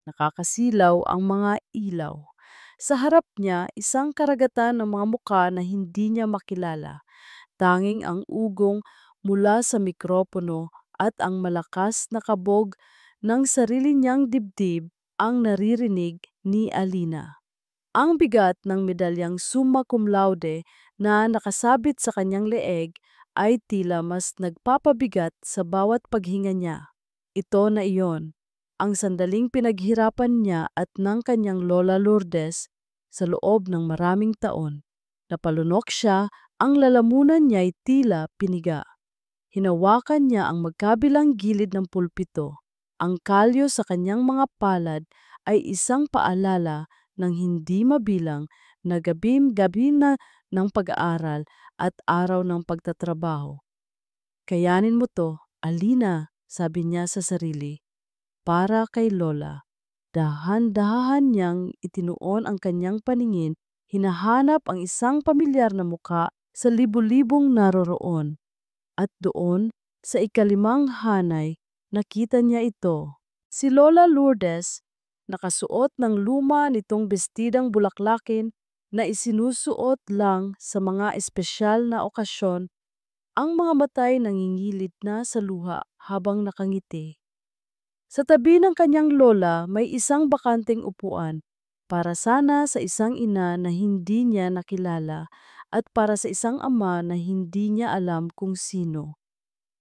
Nakakasilaw ang mga ilaw. Sa harap niya, isang karagatan ng mga mukha na hindi niya makilala. Tanging ang ugong mula sa mikropono at ang malakas na kabog ng sarili niyang dibdib ang naririnig ni Alina. Ang bigat ng medalyang summa cum laude na nakasabit sa kanyang leeg ay tila mas nagpapabigat sa bawat paghinga niya. Ito na iyon, ang sandaling pinaghirapan niya at ng kanyang Lola Lourdes sa loob ng maraming taon. Napalunok siya, ang lalamunan niya'y tila piniga. Hinawakan niya ang magkabilang gilid ng pulpito. Ang kalyo sa kanyang mga palad ay isang paalala ng hindi mabilang na gabi na ng pag-aaral at araw ng pagtatrabaho. Kayanin mo to, Alina, sabi niya sa sarili, para kay Lola. Dahan-dahan niyang itinuon ang kanyang paningin, hinahanap ang isang pamilyar na muka sa libu-libong naroroon. At doon, sa ikalimang hanay, nakita niya ito. Si Lola Lourdes, nakasuot ng luma nitong bestidang bulaklakin na isinusuot lang sa mga espesyal na okasyon, ang mga matay nangingilid na sa luha habang nakangiti. Sa tabi ng kanyang lola may isang bakanteng upuan, para sana sa isang ina na hindi niya nakilala at para sa isang ama na hindi niya alam kung sino.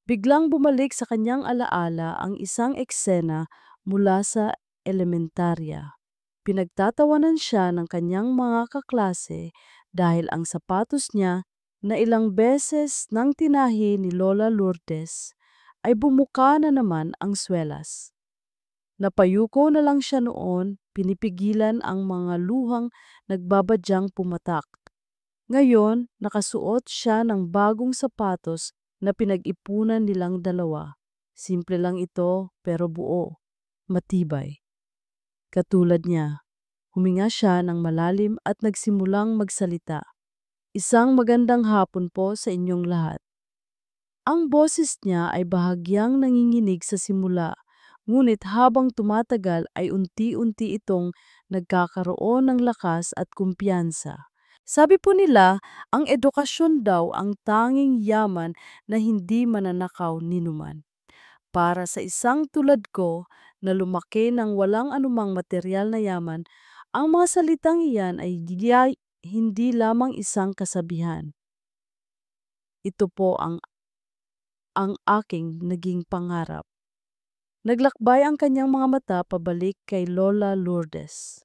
Biglang bumalik sa kanyang alaala ang isang eksena mula sa elementarya. Pinagtatawanan siya ng kanyang mga kaklase dahil ang sapatos niya na ilang beses nang tinahi ni Lola Lourdes ay bumuka na naman ang swelas. Napayuko na lang siya noon, pinipigilan ang mga luhang nagbabadyang pumatak. Ngayon, nakasuot siya ng bagong sapatos na pinag-ipunan nilang dalawa. Simple lang ito pero buo, matibay. Katulad niya, huminga siya ng malalim at nagsimulang magsalita. Isang magandang hapon po sa inyong lahat. Ang boses niya ay bahagyang nanginginig sa simula, ngunit habang tumatagal ay unti-unti itong nagkakaroon ng lakas at kumpiyansa. Sabi po nila, ang edukasyon daw ang tanging yaman na hindi mananakaw ninuman. Para sa isang tulad ko na lumaki ng walang anumang material na yaman, ang mga salitang iyan ay hindi lamang isang kasabihan. Ito po ang aking naging pangarap. Naglakbay ang kanyang mga mata pabalik kay Lola Lourdes.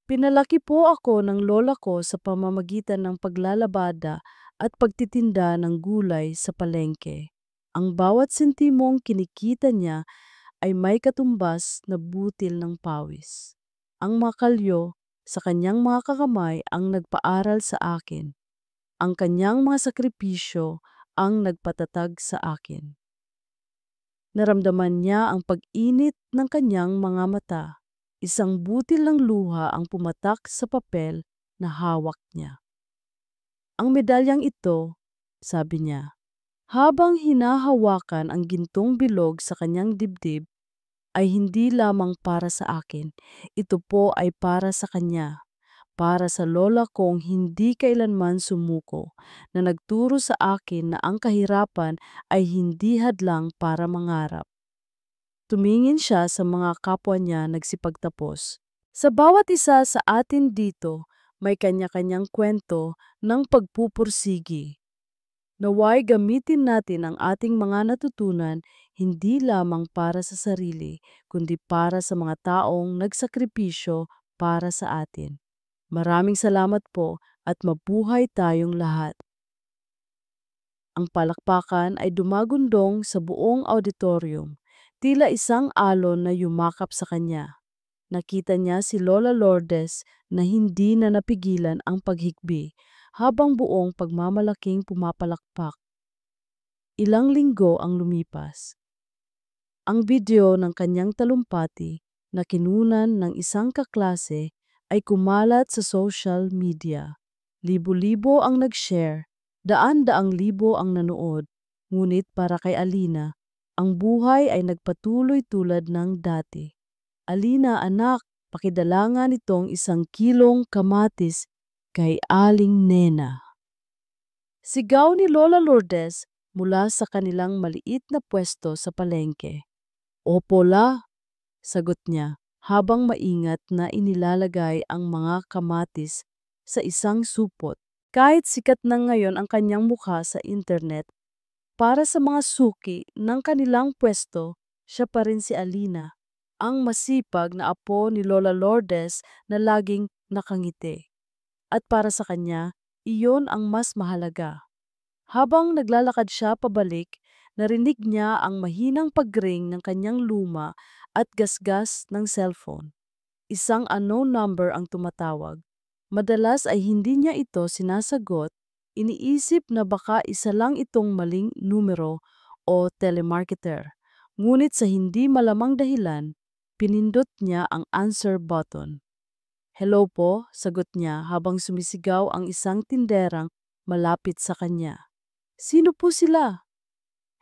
Pinalaki po ako ng lola ko sa pamamagitan ng paglalabada at pagtitinda ng gulay sa palengke. Ang bawat sentimong kinikita niya ay may katumbas na butil ng pawis. Ang makalyo sa kanyang mga kakamay ang nagpaaral sa akin. Ang kanyang mga sakripisyo ang nagpatatag sa akin. Naramdaman niya ang pag-init ng kanyang mga mata. Isang butil ng luha ang pumatak sa papel na hawak niya. Ang medalyang ito, sabi niya, habang hinahawakan ang gintong bilog sa kanyang dibdib, ay hindi lamang para sa akin. Ito po ay para sa kanya. Para sa lola kong hindi kailanman sumuko, na nagturo sa akin na ang kahirapan ay hindi hadlang para mangarap. Tumingin siya sa mga kapwa niya nagsipagtapos. Sa bawat isa sa atin dito, may kanya-kanyang kwento ng pagpupursigi. Naway gamitin natin ang ating mga natutunan hindi lamang para sa sarili, kundi para sa mga taong nagsakripisyo para sa atin. Maraming salamat po at mabuhay tayong lahat. Ang palakpakan ay dumagundong sa buong auditorium, tila isang alon na yumakap sa kanya. Nakita niya si Lola Lourdes na hindi na napigilan ang paghikbi habang buong pagmamalaking pumapalakpak. Ilang linggo ang lumipas. Ang video ng kanyang talumpati na kinunan ng isang kaklase ay kumalat sa social media. Libo-libo ang nag-share, daan-daang libo ang nanood, ngunit para kay Alina, ang buhay ay nagpatuloy tulad ng dati. "Alina anak, pakidalangan itong 1 kilong kamatis kay Aling Nena." Sigaw ni Lola Lourdes mula sa kanilang maliit na pwesto sa palengke. "Opo la," sagot niya habang maingat na inilalagay ang mga kamatis sa isang supot. Kahit sikat na ngayon ang kanyang mukha sa internet, para sa mga suki ng kanilang pwesto, siya pa rin si Alina, ang masipag na apo ni Lola Lourdes na laging nakangiti. At para sa kanya, iyon ang mas mahalaga. Habang naglalakad siya pabalik, narinig niya ang mahinang pagring ng kanyang luma at gasgas ng cellphone. Isang unknown number ang tumatawag. Madalas ay hindi niya ito sinasagot, iniisip na baka isa lang itong maling numero o telemarketer. Ngunit sa hindi malamang dahilan, pinindot niya ang answer button. "Hello po," sagot niya habang sumisigaw ang isang tinderang malapit sa kanya. "Sino po sila?"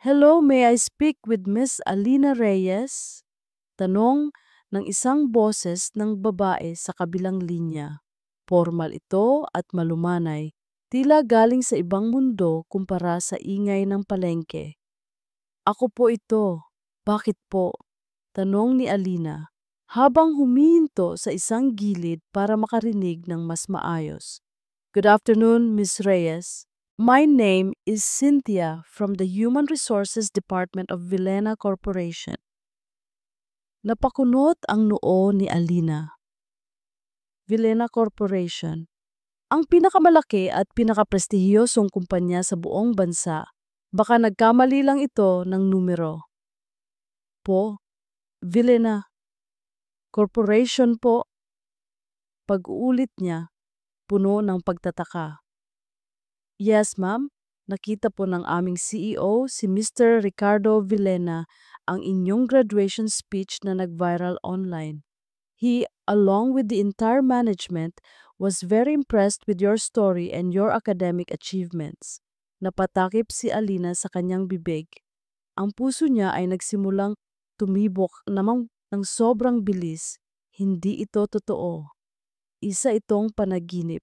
"Hello, may I speak with Miss Alina Reyes?" Tanong ng isang boses ng babae sa kabilang linya. Formal ito at malumanay, tila galing sa ibang mundo kumpara sa ingay ng palengke. "Ako po ito. Bakit po?" tanong ni Alina, habang humihinto sa isang gilid para makarinig ng mas maayos. "Good afternoon, Miss Reyes. My name is Cynthia from the Human Resources Department of Vilena Corporation." Napakunot ang noo ni Alina. Vilena Corporation, ang pinakamalaki at pinakaprestihiyosong kumpanya sa buong bansa. Baka nagkamali lang ito ng numero. "Po, Vilena Corporation po." Pag-uulit niya, puno ng pagtataka. "Yes, ma'am. Nakita po ng aming CEO, si Mr. Ricardo Vilena, ang inyong graduation speech na nag-viral online. He, along with the entire management, was very impressed with your story and your academic achievements." Napatakip si Alina sa kanyang bibig. Ang puso niya ay nagsimulang tumibok namang ng sobrang bilis. Hindi ito totoo. Isa itong panaginip.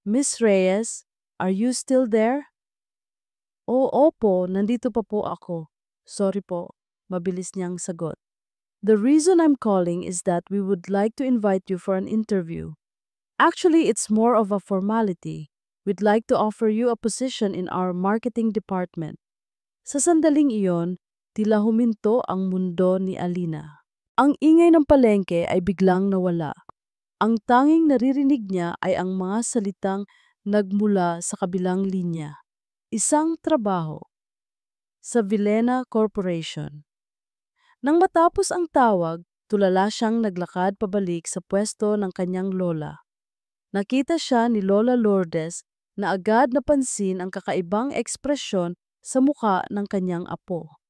"Miss Reyes, are you still there?" Opo, nandito pa po ako. Sorry po," mabilis niyang sagot. "The reason I'm calling is that we would like to invite you for an interview. Actually, it's more of a formality. We'd like to offer you a position in our marketing department." Sa sandaling iyon, tila huminto ang mundo ni Alina. Ang ingay ng palengke ay biglang nawala. Ang tanging naririnig niya ay ang mga salitang nagmula sa kabilang linya. "Isang trabaho sa Vilena Corporation." Nang matapos ang tawag, tulala siyang naglakad pabalik sa pwesto ng kanyang lola. Nakita siya ni Lola Lourdes na agad napansin ang kakaibang ekspresyon sa muka ng kanyang apo.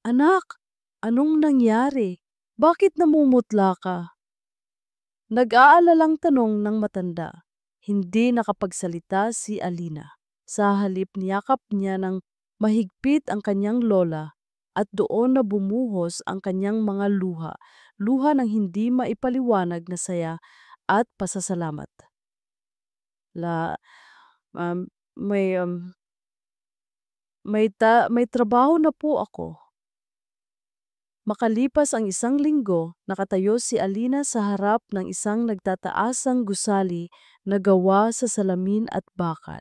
"Anak, anong nangyari? Bakit namumutla ka?" Nag-aalalang tanong ng matanda. Hindi nakapagsalita si Alina. Sa halip niyakap niya ng mahigpit ang kanyang lola at doon na bumuhos ang kanyang mga luha, luha ng hindi maipaliwanag na saya at pasasalamat. La, um, may, um, may trabaho na po ako. Makalipas ang 1 linggo, nakatayo si Alina sa harap ng isang nagtataasang gusali na gawa sa salamin at bakal.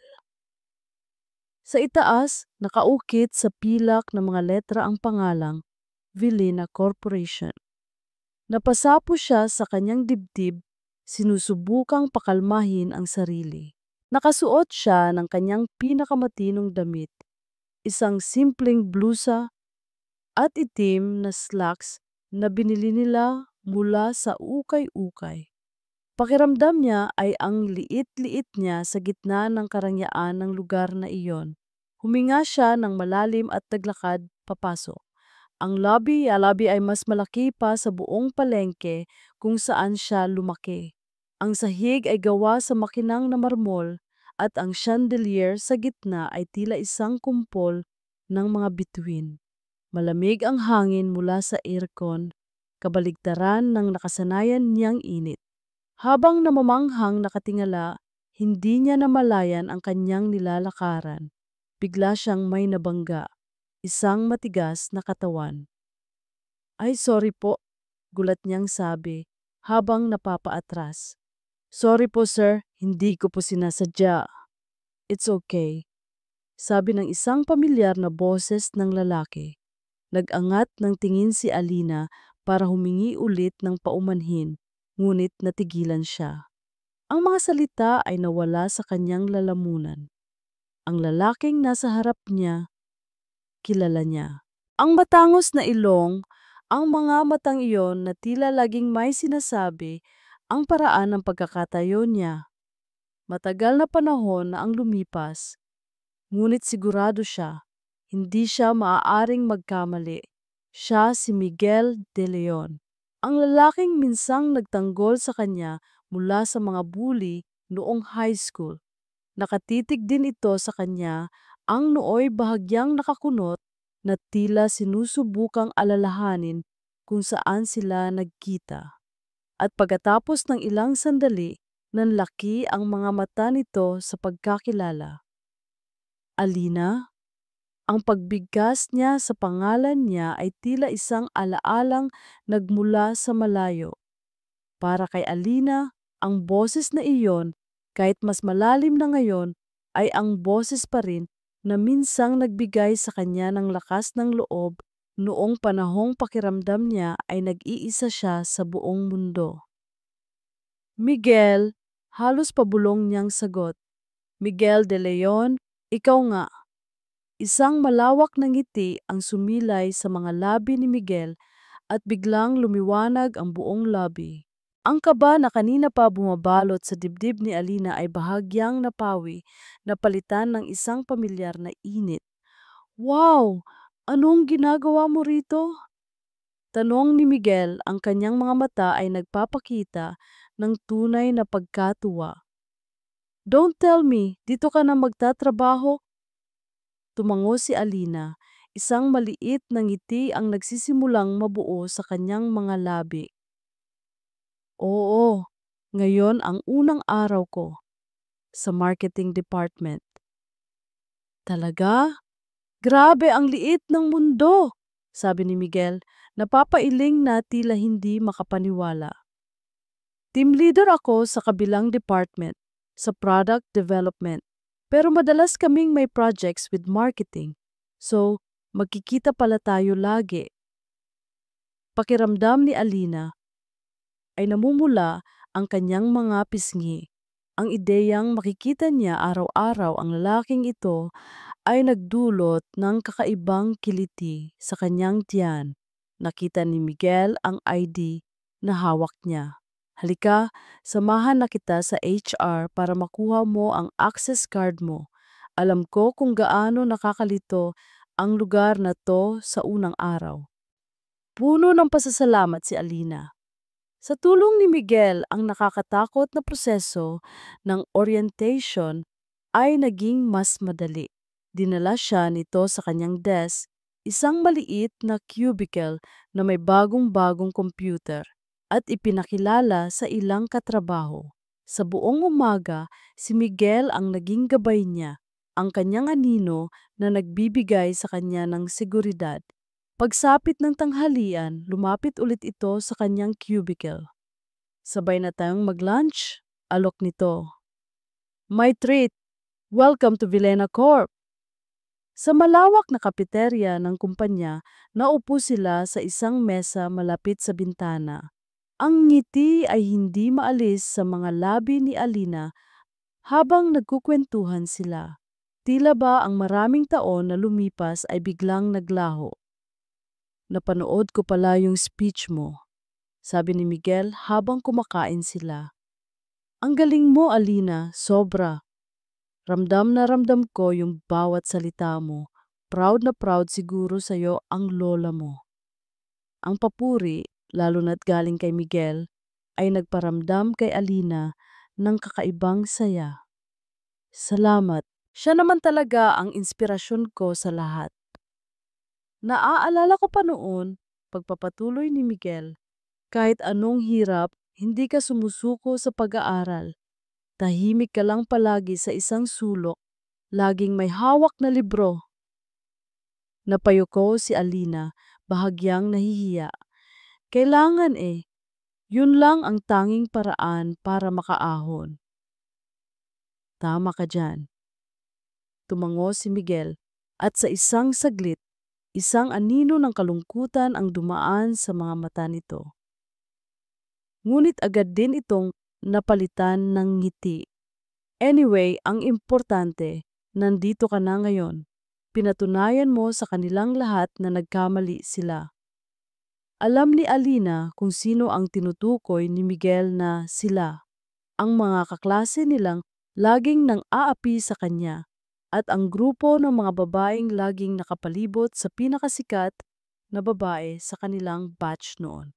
Sa itaas, nakaukit sa pilak ng mga letra ang pangalang Vilena Corporation. Napasapo siya sa kanyang dibdib, sinusubukang pakalmahin ang sarili. Nakasuot siya ng kanyang pinakamatinong damit, isang simpleng blusa at itim na slacks na binili nila mula sa ukay-ukay. Pakiramdam niya ay ang liit-liit niya sa gitna ng karangyaan ng lugar na iyon. Huminga siya ng malalim at naglakad papasok. Ang lobby ay mas malaki pa sa buong palengke kung saan siya lumaki. Ang sahig ay gawa sa makinang na marmol at ang chandelier sa gitna ay tila isang kumpol ng mga bituin. Malamig ang hangin mula sa aircon kabaligtaran ng nakasanayan niyang init. Habang namamanghang nakatingala, hindi niya namalayan ang kanyang nilalakaran. Bigla siyang may nabangga, isang matigas na katawan. Ay, sorry po, gulat niyang sabi habang napapaatras. Sorry po sir, hindi ko po sinasadya. It's okay, sabi ng isang pamilyar na boses ng lalaki. Nag-angat ng tingin si Alina para humingi ulit ng paumanhin, ngunit natigilan siya. Ang mga salita ay nawala sa kanyang lalamunan. Ang lalaking nasa harap niya, kilala niya. Ang matangos na ilong, ang mga matang iyon na tila laging may sinasabi, ang paraan ng pagkakatayo niya. Matagal na panahon na ang lumipas, ngunit sigurado siya, hindi siya maaaring magkamali. Siya si Miguel de Leon, ang lalaking minsang nagtanggol sa kanya mula sa mga bully noong high school. Nakatitig din ito sa kanya, ang nooy bahagyang nakakunot na tila sinusubukang alalahanin kung saan sila nagkita. At pagkatapos ng ilang sandali, nanlaki ang mga mata nito sa pagkakilala. Alina? Ang pagbigkas niya sa pangalan niya ay tila isang alaalang nagmula sa malayo. Para kay Alina, ang boses na iyon, kahit mas malalim na ngayon, ay ang boses pa rin na minsang nagbigay sa kanya ng lakas ng loob noong panahong pakiramdam niya ay nag-iisa siya sa buong mundo. Miguel, halos pabulong niyang sagot. Miguel de Leon, ikaw nga. Isang malawak na ngiti ang sumilay sa mga labi ni Miguel at biglang lumiwanag ang buong labi. Ang kaba na kanina pa bumabalot sa dibdib ni Alina ay bahagyang napawi, napalitan ng isang pamilyar na init. Wow! Anong ginagawa mo rito? Tanong ni Miguel, ang kanyang mga mata ay nagpapakita ng tunay na pagkatuwa. Don't tell me, dito ka na magtatrabaho? Tumango si Alina, isang maliit na ngiti ang nagsisimulang mabuo sa kanyang mga labi. Oo, ngayon ang unang araw ko sa marketing department. Talaga? Grabe ang liit ng mundo, sabi ni Miguel, napapailing na tila hindi makapaniwala. Team leader ako sa kabilang department, sa product development. Pero madalas kaming may projects with marketing. So, magkikita pala tayo lagi. Pakiramdam ni Alina ay namumula ang kanyang mga pisngi. Ang ideyang makikita niya araw-araw ang lalaking ito ay nagdulot ng kakaibang kiliti sa kanyang tiyan. Nakita ni Miguel ang ID na hawak niya. Halika, samahan na kita sa HR para makuha mo ang access card mo. Alam ko kung gaano nakakalito ang lugar na to sa unang araw. Puno ng pasasalamat si Alina. Sa tulong ni Miguel, ang nakakatakot na proseso ng orientation ay naging mas madali. Dinala siya nito sa kanyang desk, isang maliit na cubicle na may bagong-bagong computer at ipinakilala sa ilang katrabaho. Sa buong umaga, si Miguel ang naging gabay niya, ang kanyang anino na nagbibigay sa kanya ng seguridad. Pagsapit ng tanghalian, lumapit ulit ito sa kanyang cubicle. Sabay na tayong mag-lunch, alok nito. My treat! Welcome to Vilena Corp! Sa malawak na kafeterya ng kumpanya, naupo sila sa isang mesa malapit sa bintana. Ang ngiti ay hindi maalis sa mga labi ni Alina habang nagkukwentuhan sila. Tila ba ang maraming taon na lumipas ay biglang naglaho. Napanood ko pala yung speech mo, sabi ni Miguel habang kumakain sila. Ang galing mo, Alina, sobra. Ramdam na ramdam ko yung bawat salita mo. Proud na proud siguro sa'yo ang lola mo. Ang papuri, lalo na't galing kay Miguel, ay nagparamdam kay Alina ng kakaibang saya. Salamat. Siya naman talaga ang inspirasyon ko sa lahat. Naaalala ko pa noon, pagpapatuloy ni Miguel, Kahit anong hirap, hindi ka sumusuko sa pag-aaral. Tahimik ka lang palagi sa isang sulok, laging may hawak na libro. Napayuko si Alina, bahagyang nahihiya. Kailangan yun lang ang tanging paraan para makaahon. Tama ka dyan. Tumango si Miguel at sa isang saglit, isang anino ng kalungkutan ang dumaan sa mga mata nito. Ngunit agad din itong napalitan ng ngiti. Anyway, ang importante, nandito ka na ngayon. Pinatunayan mo sa kanilang lahat na nagkamali sila. Alam ni Alina kung sino ang tinutukoy ni Miguel na sila. Ang mga kaklase nilang laging nang aapi sa kanya at ang grupo ng mga babaeng laging nakapalibot sa pinakasikat na babae sa kanilang batch noon.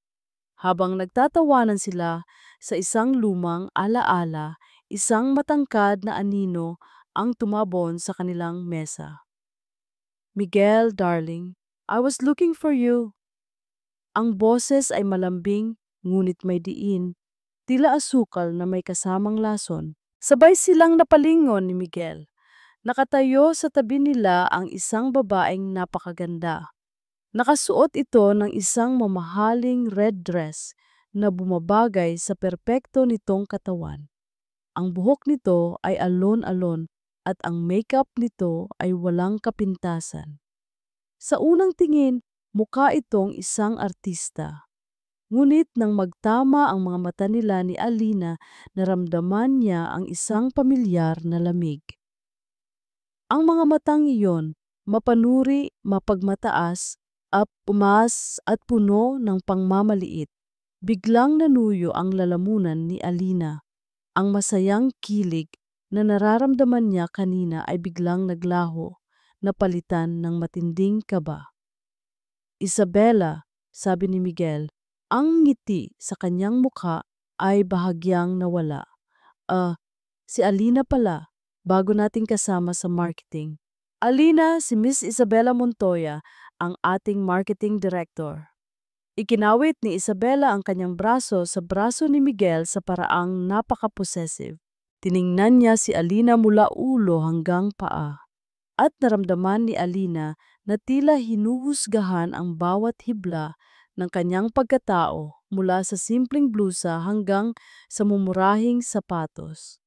Habang nagtatawanan sila sa isang lumang alaala, isang matangkad na anino ang tumabon sa kanilang mesa. Miguel, darling, I was looking for you. Ang boses ay malambing, ngunit may diin, tila asukal na may kasamang lason. Sabay silang napalingon ni Miguel. Nakatayo sa tabi nila ang isang babaeng napakaganda. Nakasuot ito ng isang mamahaling red dress na bumabagay sa perpekto nitong katawan. Ang buhok nito ay alon-alon at ang makeup nito ay walang kapintasan. Sa unang tingin, mukha itong isang artista. Ngunit nang magtama ang mga mata nila ni Alina, naramdaman niya ang isang pamilyar na lamig. Ang mga matang iyon, mapanuri, mapagmataas, umas at puno ng pangmamaliit. Biglang nanuyo ang lalamunan ni Alina. Ang masayang kilig na nararamdaman niya kanina ay biglang naglaho, napalitan ng matinding kaba. Isabela, sabi ni Miguel, ang ngiti sa kanyang mukha ay bahagyang nawala. Si Alina pala, bago nating kasama sa marketing. Alina, si Miss Isabela Montoya, ang ating marketing director. Ikinawit ni Isabela ang kanyang braso sa braso ni Miguel sa paraang napaka-possessive. Tiningnan niya si Alina mula ulo hanggang paa. At naramdaman ni Alina na tila hinuhusgahan ang bawat hibla ng kanyang pagkatao mula sa simpleng blusa hanggang sa mumurahing sapatos.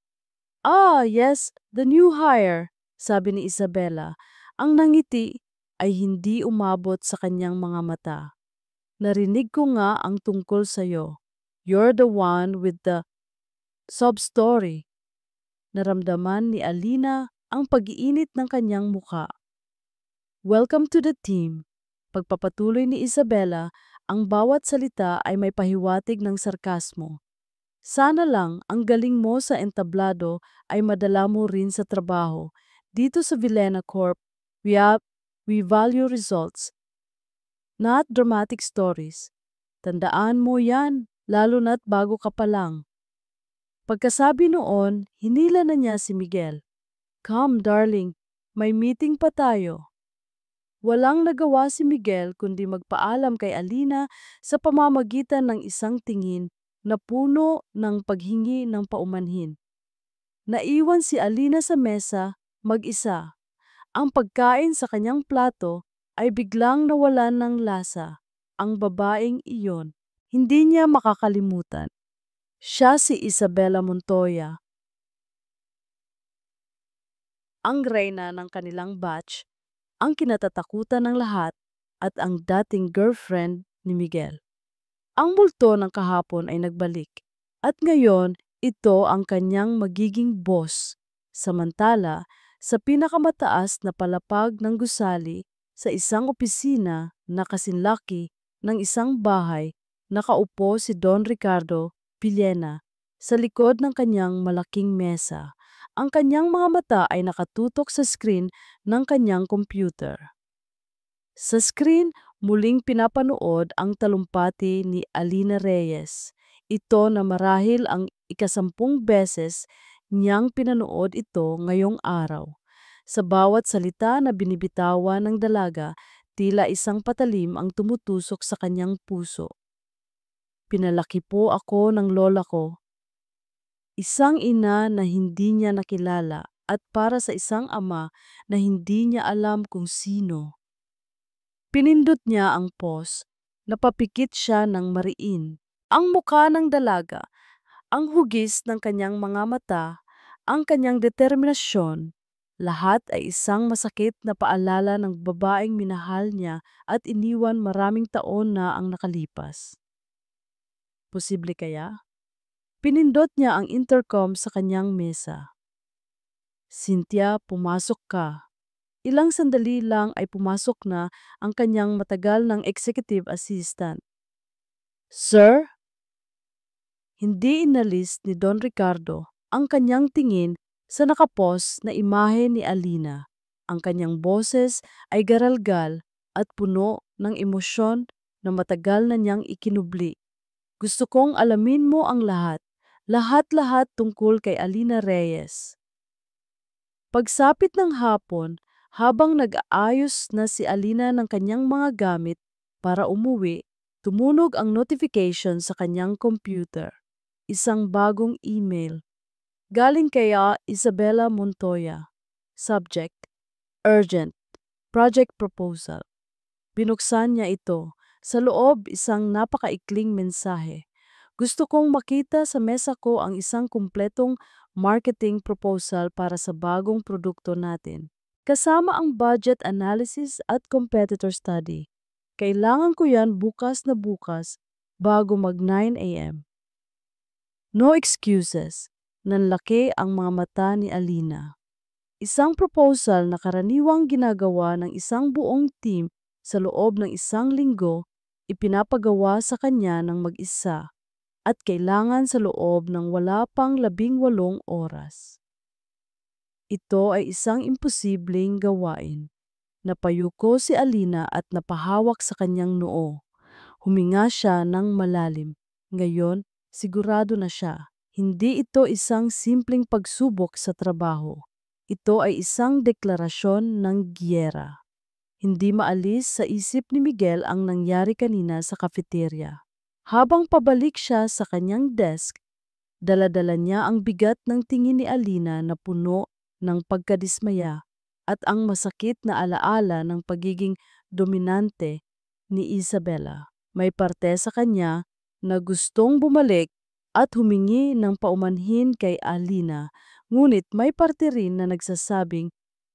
Yes, the new hire, sabi ni Isabela. Ang nangiti ay hindi umabot sa kanyang mga mata. Narinig ko nga ang tungkol sa'yo. You're the one with the sub-story. Naramdaman ni Alina ang pag-iinit ng kanyang muka. Welcome to the team. Pagpapatuloy ni Isabela, ang bawat salita ay may pahiwatig ng sarkasmo. Sana lang ang galing mo sa entablado ay madala mo rin sa trabaho. Dito sa Villena Corp, we value results, not dramatic stories. Tandaan mo yan, lalo na't bago ka pa lang. Pagkasabi noon, hinila na niya si Miguel. Come darling, may meeting pa tayo. Walang nagawa si Miguel kundi magpaalam kay Alina sa pamamagitan ng isang tingin na puno ng paghingi ng paumanhin. Naiwan si Alina sa mesa, mag-isa. Ang pagkain sa kanyang plato ay biglang nawalan ng lasa. Ang babaeng iyon, hindi niya makakalimutan. Siya si Isabela Montoya, ang reyna ng kanilang batch, ang kinatatakutan ng lahat at ang dating girlfriend ni Miguel. Ang multo ng kahapon ay nagbalik at ngayon ito ang kanyang magiging boss. Samantala, sa pinakamataas na palapag ng gusali sa isang opisina na kasinlaki ng isang bahay, nakaupo si Don Ricardo Villena sa likod ng kanyang malaking mesa. Ang kanyang mga mata ay nakatutok sa screen ng kanyang computer. Sa screen, muling pinapanood ang talumpati ni Alina Reyes. Ito na marahil ang ikasampung beses niyang pinanood ito ngayong araw. Sa bawat salita na binibitawan ng dalaga, tila isang patalim ang tumutusok sa kanyang puso. Pinalaki po ako ng lola ko, isang ina na hindi niya nakilala at para sa isang ama na hindi niya alam kung sino. Pinindot niya ang pause, napapikit siya ng mariin. Ang mukha ng dalaga, ang hugis ng kanyang mga mata, ang kanyang determinasyon, lahat ay isang masakit na paalala ng babaeng minahal niya at iniwan maraming taon na ang nakalipas. Posible kaya? Pinindot niya ang intercom sa kanyang mesa. Cynthia, pumasok ka. Ilang sandali lang ay pumasok na ang kanyang matagal ng executive assistant. Sir? Hindi inalis ni Don Ricardo ang kanyang tingin sa nakapos na imahe ni Alina. Ang kanyang boses ay garalgal at puno ng emosyon na matagal na niyang ikinubli. Gusto kong alamin mo ang lahat, lahat-lahat tungkol kay Alina Reyes. Pagsapit ng hapon, habang nag-aayos na si Alina ng kanyang mga gamit para umuwi, tumunog ang notification sa kanyang computer. Isang bagong email. Galing kay Isabela Montoya. Subject: Urgent. Project Proposal. Binuksan niya ito. Sa loob, isang napakaikling mensahe. Gusto kong makita sa mesa ko ang isang kumpletong marketing proposal para sa bagong produkto natin. Kasama ang budget analysis at competitor study. Kailangan ko yan bukas na bukas bago mag 9 a.m. No excuses. Nanlaki ang mga mata ni Alina. Isang proposal na karaniwang ginagawa ng isang buong team sa loob ng isang linggo, ipinapagawa sa kanya ng mag-isa at kailangan sa loob ng wala pang 18 oras. Ito ay isang imposibleng gawain. Napayuko si Alina at napahawak sa kanyang noo. Huminga siya ng malalim. Ngayon, sigurado na siya. Hindi ito isang simpleng pagsubok sa trabaho. Ito ay isang deklarasyon ng giyera. Hindi maalis sa isip ni Miguel ang nangyari kanina sa cafeteria. Habang pabalik siya sa kanyang desk, dala-dala niya ang bigat ng tingin ni Alina na puno ng pagkadismaya at ang masakit na alaala ng pagiging dominante ni Isabela. May parte sa kanya na gustong bumalik at humingi ng paumanhin kay Alina, ngunit may parte rin na nagsasabing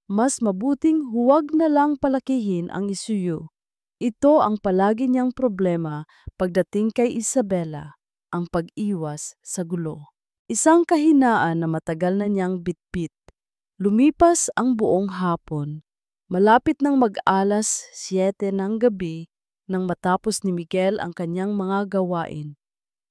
mas mabuting huwag na lang palakihin ang isuyo. Ito ang palagi niyang problema pagdating kay Isabela, ang pag-iwas sa gulo. Isang kahinaan na matagal na niyang bitbit. Lumipas ang buong hapon. Malapit nang mag-alas 7 ng gabi nang matapos ni Miguel ang kanyang mga gawain.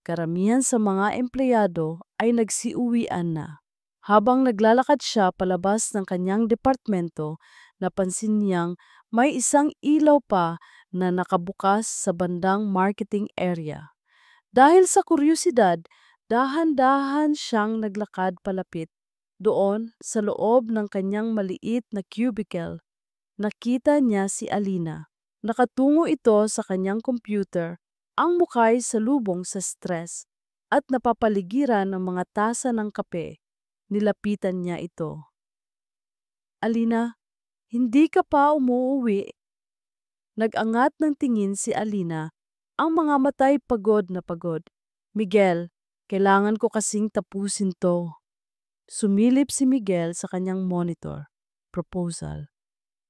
Karamihan sa mga empleyado ay nagsiuwian na. Habang naglalakad siya palabas ng kanyang departmento, napansin niyang may isang ilaw pa na nakabukas sa bandang marketing area. Dahil sa kuryosidad, dahan-dahan siyang naglakad palapit. Doon, sa loob ng kanyang maliit na cubicle, nakita niya si Alina. Nakatungo ito sa kanyang computer, ang muka'y salubong sa stress at napapaligiran ng mga tasa ng kape. Nilapitan niya ito. Alina, hindi ka pa umuuwi? Nag-angat ng tingin si Alina, ang mga mata'y pagod na pagod. Miguel, kailangan ko kasing tapusin to. Sumilip si Miguel sa kanyang monitor. Proposal,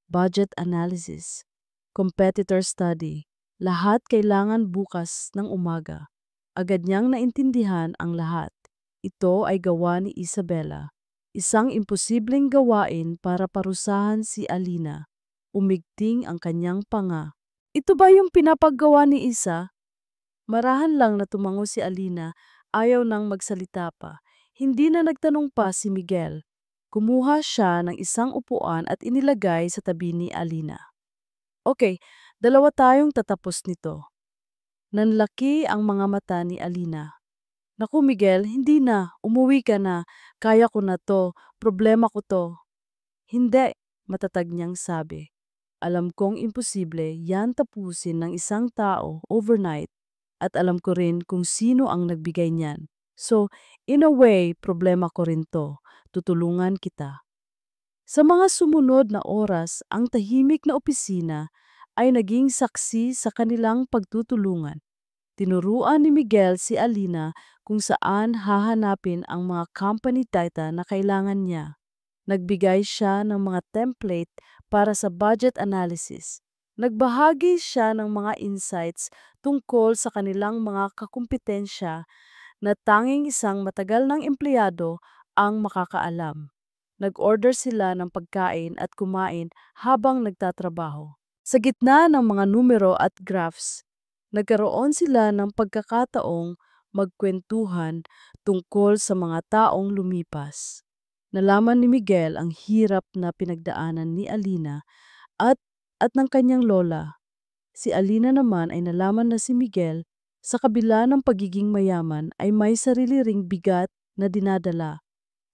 budget analysis, competitor study. Lahat kailangan bukas ng umaga. Agad niyang naintindihan ang lahat. Ito ay gawa ni Isabela. Isang imposibleng gawain para parusahan si Alina. Umigting ang kanyang panga. Ito ba yung pinapagawa ni Isa? Marahan lang na tumango si Alina, ayaw nang magsalita pa. Hindi na nagtanong pa si Miguel. Kumuha siya ng isang upuan at inilagay sa tabi ni Alina. Okay, dalawa tayong tatapos nito. Nanlaki ang mga mata ni Alina. Naku Miguel, hindi na. Umuwi ka na. Kaya ko na to. Problema ko to. Hindi, matatag niyang sabi. Alam kong imposible yan tapusin ng isang tao overnight. At alam ko rin kung sino ang nagbigay niyan. So, in a way, problema ko rin to. Tutulungan kita. Sa mga sumunod na oras, ang tahimik na opisina ay naging saksi sa kanilang pagtutulungan. Tinuruan ni Miguel si Alina kung saan hahanapin ang mga company data na kailangan niya. Nagbigay siya ng mga template para sa budget analysis. Nagbahagi siya ng mga insights tungkol sa kanilang mga kakumpetensya na tanging isang matagal ng empleyado ang makakaalam. Nag-order sila ng pagkain at kumain habang nagtatrabaho. Sa gitna ng mga numero at graphs, nagkaroon sila ng pagkakataong magkwentuhan tungkol sa mga taong lumipas. Nalaman ni Miguel ang hirap na pinagdaanan ni Alina at ng kanyang lola. Si Alina naman ay nalaman na si Miguel sa kabila ng pagiging mayaman ay may sarili ring bigat na dinadala,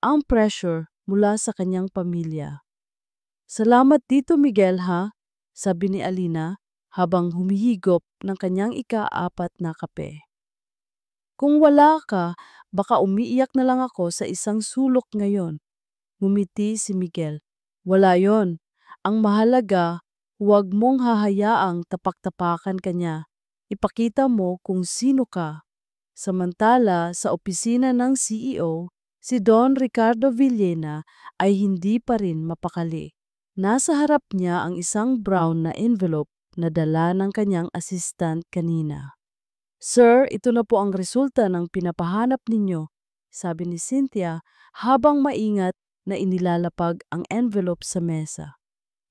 ang pressure mula sa kanyang pamilya. Salamat dito Miguel ha, sabi ni Alina habang humihigop ng kanyang ika-4 na kape. Kung wala ka, baka umiiyak na lang ako sa isang sulok ngayon. Ngumiti si Miguel. Wala yon. Ang mahalaga, huwag mong hahayaang tapak-tapakan ka niya. Ipakita mo kung sino ka. Samantala, sa opisina ng CEO, si Don Ricardo Villena ay hindi pa rin mapakali. Nasa harap niya ang isang brown na envelope na dala ng kanyang assistant kanina. Sir, ito na po ang resulta ng pinapahanap ninyo, sabi ni Cynthia habang maingat na inilalapag ang envelope sa mesa.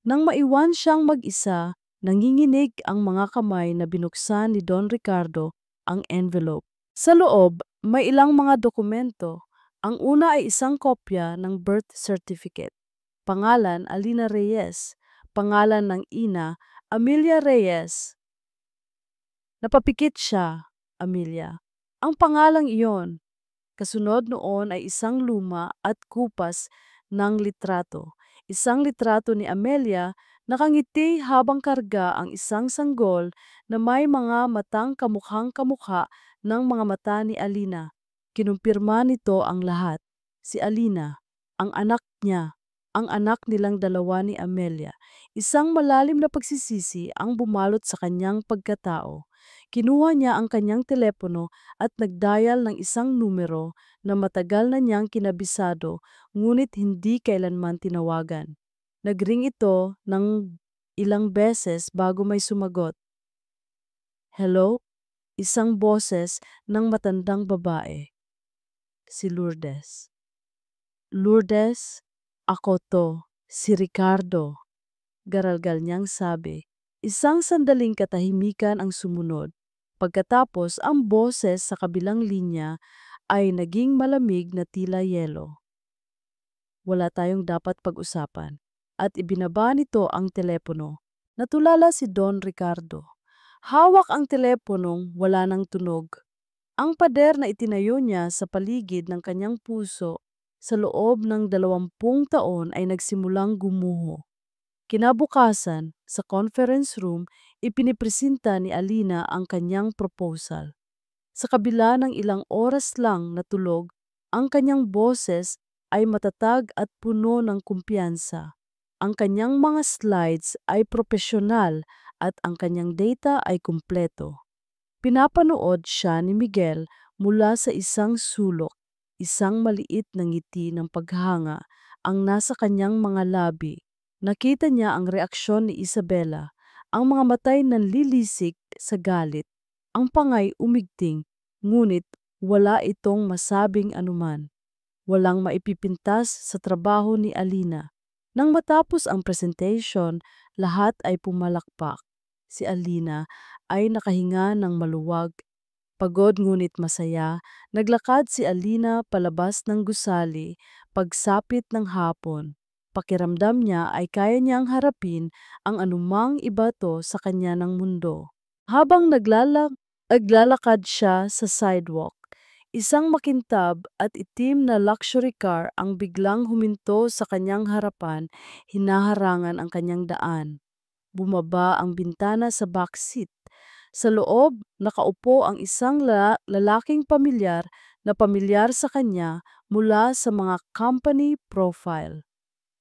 Nang maiwan siyang mag-isa, nanginginig ang mga kamay na binuksan ni Don Ricardo ang envelope. Sa loob, may ilang mga dokumento. Ang una ay isang kopya ng birth certificate. Pangalan, Alina Reyes. Pangalan ng ina, Amelia Reyes. Napapikit siya, Amelia. Ang pangalang iyon. Kasunod noon ay isang luma at kupas ng litrato. Isang litrato ni Amelia nakangiti habang karga ang isang sanggol na may mga matang kamukhang kamukha ng mga mata ni Alina. Kinumpirma nito ang lahat. Si Alina, ang anak niya, ang anak nilang dalawa ni Amelia. Isang malalim na pagsisisi ang bumalot sa kanyang pagkatao. Kinuha niya ang kanyang telepono at nagdial ng isang numero na matagal na niyang kinabisado ngunit hindi kailanman tinawagan. Nagring ito ng ilang beses bago may sumagot. Hello? Isang boses ng matandang babae. Si Lourdes. Lourdes, ako to, si Ricardo. Garalgal niyang sabi. Isang sandaling katahimikan ang sumunod. Pagkatapos ang boses sa kabilang linya ay naging malamig na tila yelo. Wala tayong dapat pag-usapan. At ibinaba nito ang telepono. Natulala si Don Ricardo. Hawak ang teleponong wala ng tunog. Ang pader na itinayo niya sa paligid ng kanyang puso sa loob ng 20 taon ay nagsimulang gumuho. Kinabukasan, sa conference room, ipinipresenta ni Alina ang kanyang proposal. Sa kabila ng ilang oras lang na tulog, ang kanyang boses ay matatag at puno ng kumpiyansa. Ang kanyang mga slides ay propesyonal at ang kanyang data ay kumpleto. Pinapanood siya ni Miguel mula sa isang sulok, isang maliit na ngiti ng paghanga ang nasa kanyang mga labi. Nakita niya ang reaksyon ni Isabela, ang mga matay nanlilisik sa galit. Ang pangay umigting, ngunit wala itong masabing anuman. Walang maipipintas sa trabaho ni Alina. Nang matapos ang presentation, lahat ay pumalakpak. Si Alina ay nakahinga ng maluwag. Pagod ngunit masaya, naglakad si Alina palabas ng gusali, pagsapit ng hapon. Pakiramdam niya ay kaya niyang harapin ang anumang ibato sa kanya ng mundo. Habang naglalakad siya sa sidewalk, isang makintab at itim na luxury car ang biglang huminto sa kanyang harapan, hinaharangan ang kanyang daan. Bumaba ang bintana sa backseat. Sa loob, nakaupo ang isang lalaking pamilyar sa kanya mula sa mga company profile.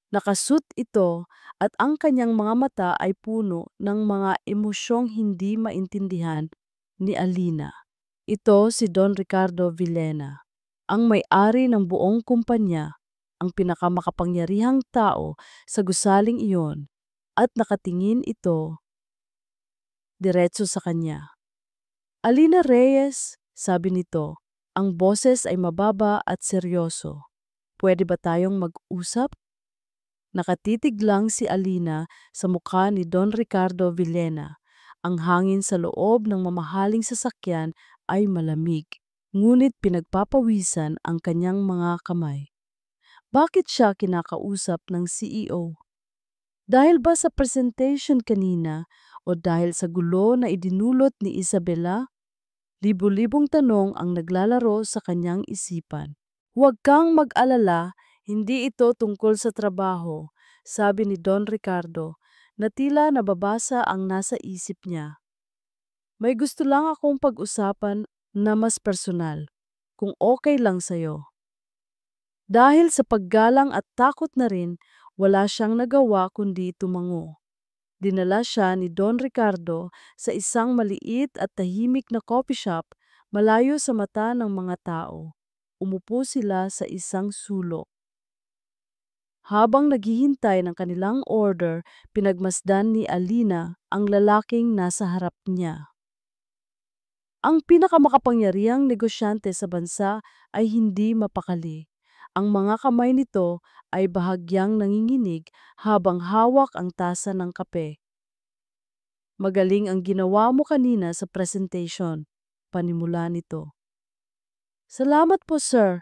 Nakasuit ito at ang kanyang mga mata ay puno ng mga emosyong hindi maintindihan ni Alina. Ito si Don Ricardo Villena, ang may-ari ng buong kumpanya, ang pinakamakapangyarihang tao sa gusaling iyon, at nakatingin ito diretso sa kanya. Alina Reyes, sabi nito, ang boses ay mababa at seryoso. Pwede ba tayong mag-usap? Nakatitig lang si Alina sa mukha ni Don Ricardo Villena. Ang hangin sa loob ng mamahaling sasakyan ay malamig, ngunit pinagpapawisan ang kanyang mga kamay. Bakit siya kinakausap ng CEO? Dahil ba sa presentation kanina o dahil sa gulo na idinulot ni Isabela? Libo-libong tanong ang naglalaro sa kanyang isipan. Huwag kang mag-alala, hindi ito tungkol sa trabaho, sabi ni Don Ricardo, na tila nababasa ang nasa isip niya. May gusto lang akong pag-usapan na mas personal, kung okay lang sa'yo. Dahil sa paggalang at takot na rin, wala siyang nagawa kundi tumango. Dinala siya ni Don Ricardo sa isang maliit at tahimik na coffee shop malayo sa mata ng mga tao. Umupo sila sa isang sulok. Habang naghihintay ng kanilang order, pinagmasdan ni Alina ang lalaking nasa harap niya. Ang pinakamakapangyarihang negosyante sa bansa ay hindi mapakali. Ang mga kamay nito ay bahagyang nanginginig habang hawak ang tasa ng kape. Magaling ang ginawa mo kanina sa presentation, panimula nito. Salamat po, sir.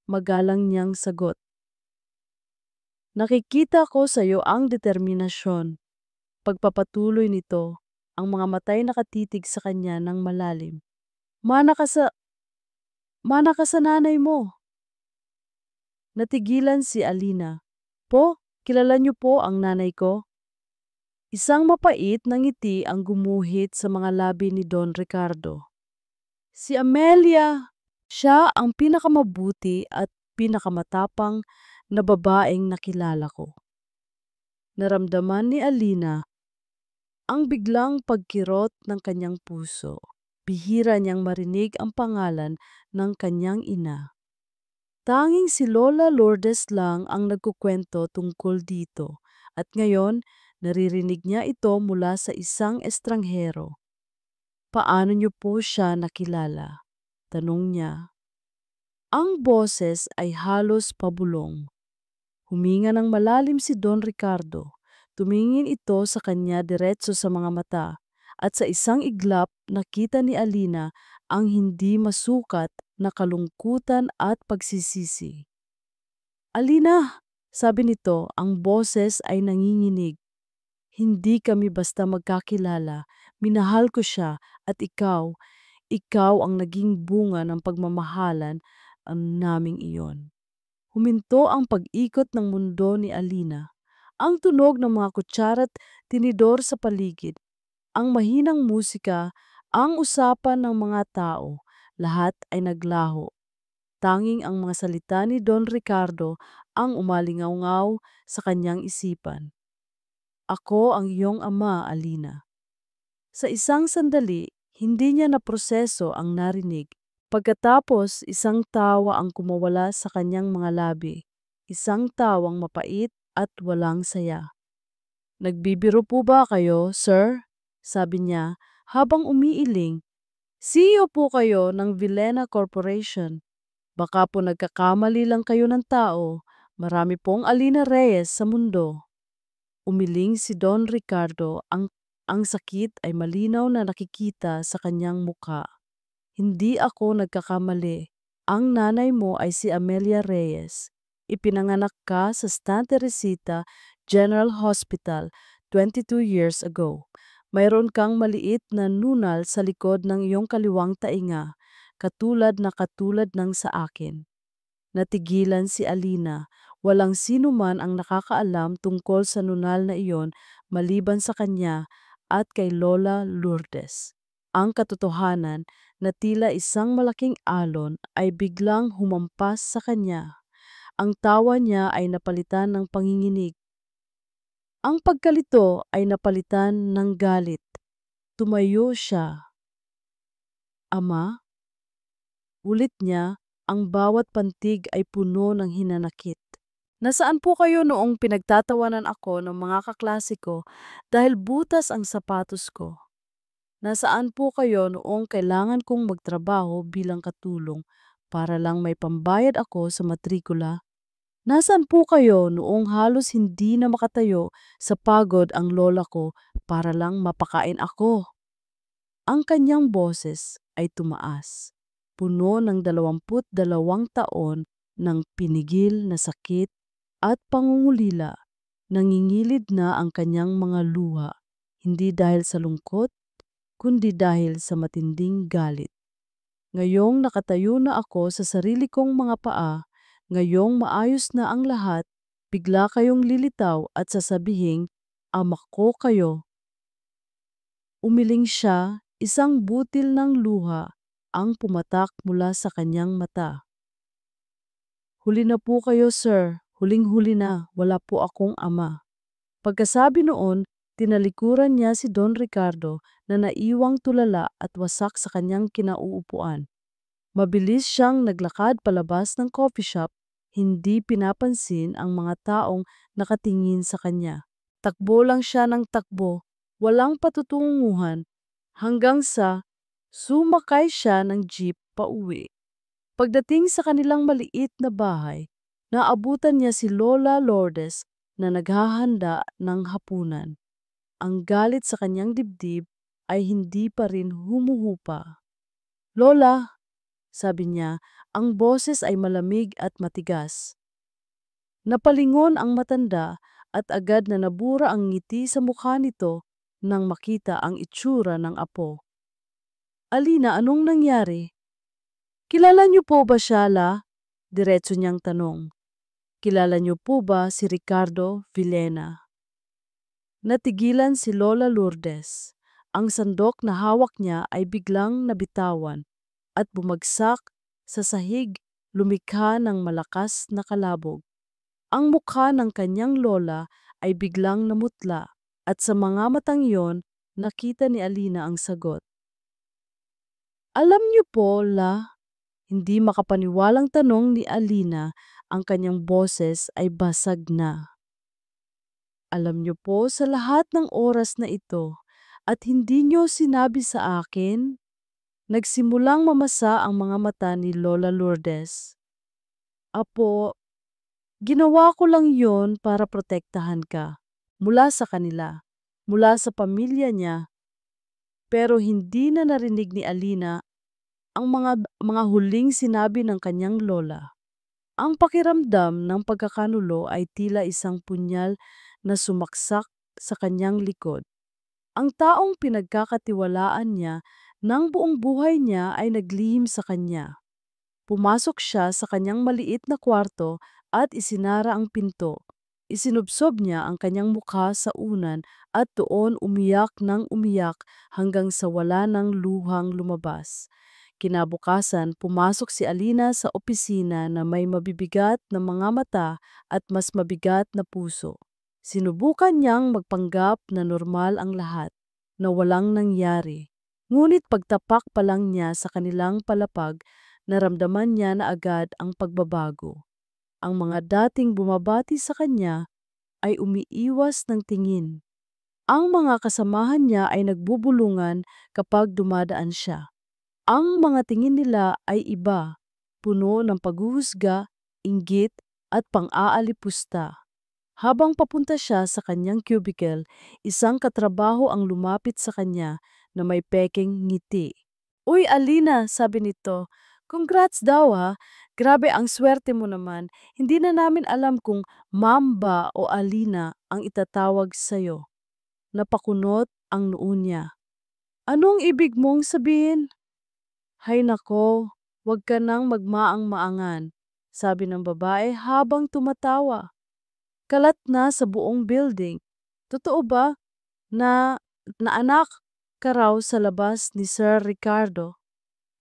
Magalang niyang sagot. Nakikita ko sa iyo ang determinasyon. Pagpapatuloy nito, ang mga matay nakatitig sa kanya ng malalim. Mana ka sa, mana ka sa nanay mo. Natigilan si Alina. Po, kilala niyo po ang nanay ko? Isang mapait na ngiti ang gumuhit sa mga labi ni Don Ricardo. Si Amelia, siya ang pinakamabuti at pinakamatapang na babaeng nakilala ko. Naramdaman ni Alina ang biglang pagkirot ng kanyang puso. Bihira niyang marinig ang pangalan ng kanyang ina. Tanging si Lola Lourdes lang ang nagkukwento tungkol dito at ngayon naririnig niya ito mula sa isang estranghero. Paano niyo po siya nakilala? Tanong niya. Ang boses ay halos pabulong. Huminga ng malalim si Don Ricardo. Tumingin ito sa kanya diretso sa mga mata at sa isang iglap nakita ni Alina ang hindi masukat na kalungkutan at pagsisisi. Alina, sabi nito, ang boses ay nanginginig. Hindi kami basta magkakilala. Minahal ko siya at ikaw ang naging bunga ng pagmamahalan naming iyon. Huminto ang pag-ikot ng mundo ni Alina. Ang tunog ng mga kutsara't tinidor sa paligid, ang mahinang musika, ang usapan ng mga tao, lahat ay naglaho. Tanging ang mga salita ni Don Ricardo ang umalingaw-ngaw sa kanyang isipan. Ako ang iyong ama, Alina. Sa isang sandali, hindi niya naproseso ang narinig. Pagkatapos, isang tawa ang kumawala sa kanyang mga labi. Isang tawang mapait at walang saya. Nagbibiro po ba kayo, sir? Sabi niya habang umiiling. CEO po kayo ng Villena Corporation. Baka po nagkakamali lang kayo ng tao. Marami pong Alina Reyes sa mundo. Umiling si Don Ricardo, ang sakit ay malinaw na nakikita sa kanyang mukha. Hindi ako nagkakamali. Ang nanay mo ay si Amelia Reyes. Ipinanganak ka sa Santa Teresita General Hospital 22 years ago. Mayroon kang maliit na nunal sa likod ng iyong kaliwang tainga, katulad ng sa akin. Natigilan si Alina. Walang sino man ang nakakaalam tungkol sa nunal na iyon maliban sa kanya at kay Lola Lourdes. Ang katotohanan na tila isang malaking alon ay biglang humampas sa kanya. Ang tawa niya ay napalitan ng panginginig. Ang pagkalito ay napalitan ng galit. Tumayo siya. Ama, ulit niya, ang bawat pantig ay puno ng hinanakit. Nasaan po kayo noong pinagtatawanan ako ng mga kaklase ko dahil butas ang sapatos ko? Nasaan po kayo noong kailangan kong magtrabaho bilang katulong para lang may pambayad ako sa matrikula? Nasaan po kayo noong halos hindi na makatayo sa pagod ang lola ko para lang mapakain ako? Ang kanyang boses ay tumaas, puno ng 22 taon ng pinigil na sakit at pangungulila. Nangingilid na ang kanyang mga luha, hindi dahil sa lungkot, kundi dahil sa matinding galit. Ngayong nakatayo na ako sa sarili kong mga paa, ngayong maayos na ang lahat, bigla kayong lilitaw at sasabihing, ama ko kayo. Umiling siya, isang butil ng luha ang pumatak mula sa kanyang mata. Huli na po kayo, sir. Huling-huli na, wala po akong ama. Pagkasabi noon, tinalikuran niya si Don Ricardo na naiwang tulala at wasak sa kanyang kinauupuan. Mabilis siyang naglakad palabas ng coffee shop, hindi pinapansin ang mga taong nakatingin sa kanya. Takbo lang siya ng takbo, walang patutunguhan, hanggang sa sumakay siya ng jeep pauwi. Pagdating sa kanilang maliit na bahay, naabutan niya si Lola Lourdes na naghahanda ng hapunan. Ang galit sa kanyang dibdib ay hindi pa rin humuhupa. Lola, sabi niya, ang boses ay malamig at matigas. Napalingon ang matanda at agad na nabura ang ngiti sa mukha nito nang makita ang itsura ng apo. Alina, anong nangyari? Kilala niyo po ba siya, La? Diretso niyang tanong. Kilala niyo po ba si Ricardo Villena? Natigilan si Lola Lourdes. Ang sandok na hawak niya ay biglang nabitawan at bumagsak sa sahig, lumikha ng malakas na kalabog. Ang mukha ng kanyang lola ay biglang namutla at sa mga matang iyon, nakita ni Alina ang sagot. Alam niyo po, La, hindi makapaniwalang tanong ni Alina, ang kanyang boses ay basag na. Alam niyo po sa lahat ng oras na ito at hindi niyo sinabi sa akin? Nagsimulang mamasa ang mga mata ni Lola Lourdes. Apo, ginawa ko lang yon para protektahan ka. Mula sa kanila, mula sa pamilya niya. Pero hindi na narinig ni Alina ang mga huling sinabi ng kanyang lola. Ang pakiramdam ng pagkakanulo ay tila isang punyal na sumaksak sa kanyang likod. Ang taong pinagkakatiwalaan niya ng buong buhay niya ay naglihim sa kanya. Pumasok siya sa kanyang maliit na kwarto at isinara ang pinto. Isinubsob niya ang kanyang mukha sa unan at doon umiyak ng umiyak hanggang sa wala ng luhang lumabas. Kinabukasan, pumasok si Alina sa opisina na may mabibigat na mga mata at mas mabigat na puso. Sinubukan niyang magpanggap na normal ang lahat, na walang nangyari. Ngunit pagtapak pa lang niya sa kanilang palapag, naramdaman niya na agad ang pagbabago. Ang mga dating bumabati sa kanya ay umiiwas ng tingin. Ang mga kasamahan niya ay nagbubulungan kapag dumadaan siya. Ang mga tingin nila ay iba, puno ng paghuhusga, inggit at pang-aalipusta. Habang papunta siya sa kanyang cubicle, isang katrabaho ang lumapit sa kanya na may peking ngiti. Uy, Alina, sabi nito, congrats daw ha. Grabe ang swerte mo naman. Hindi na namin alam kung ma'am ba o Alina ang itatawag sa'yo. Napakunot ang noo niya. Anong ibig mong sabihin? Hay nako, wag ka nang magmaang-maangan, sabi ng babae habang tumatawa. Kalat na sa buong building. Totoo ba na anak ka raw sa labas ni Sir Ricardo.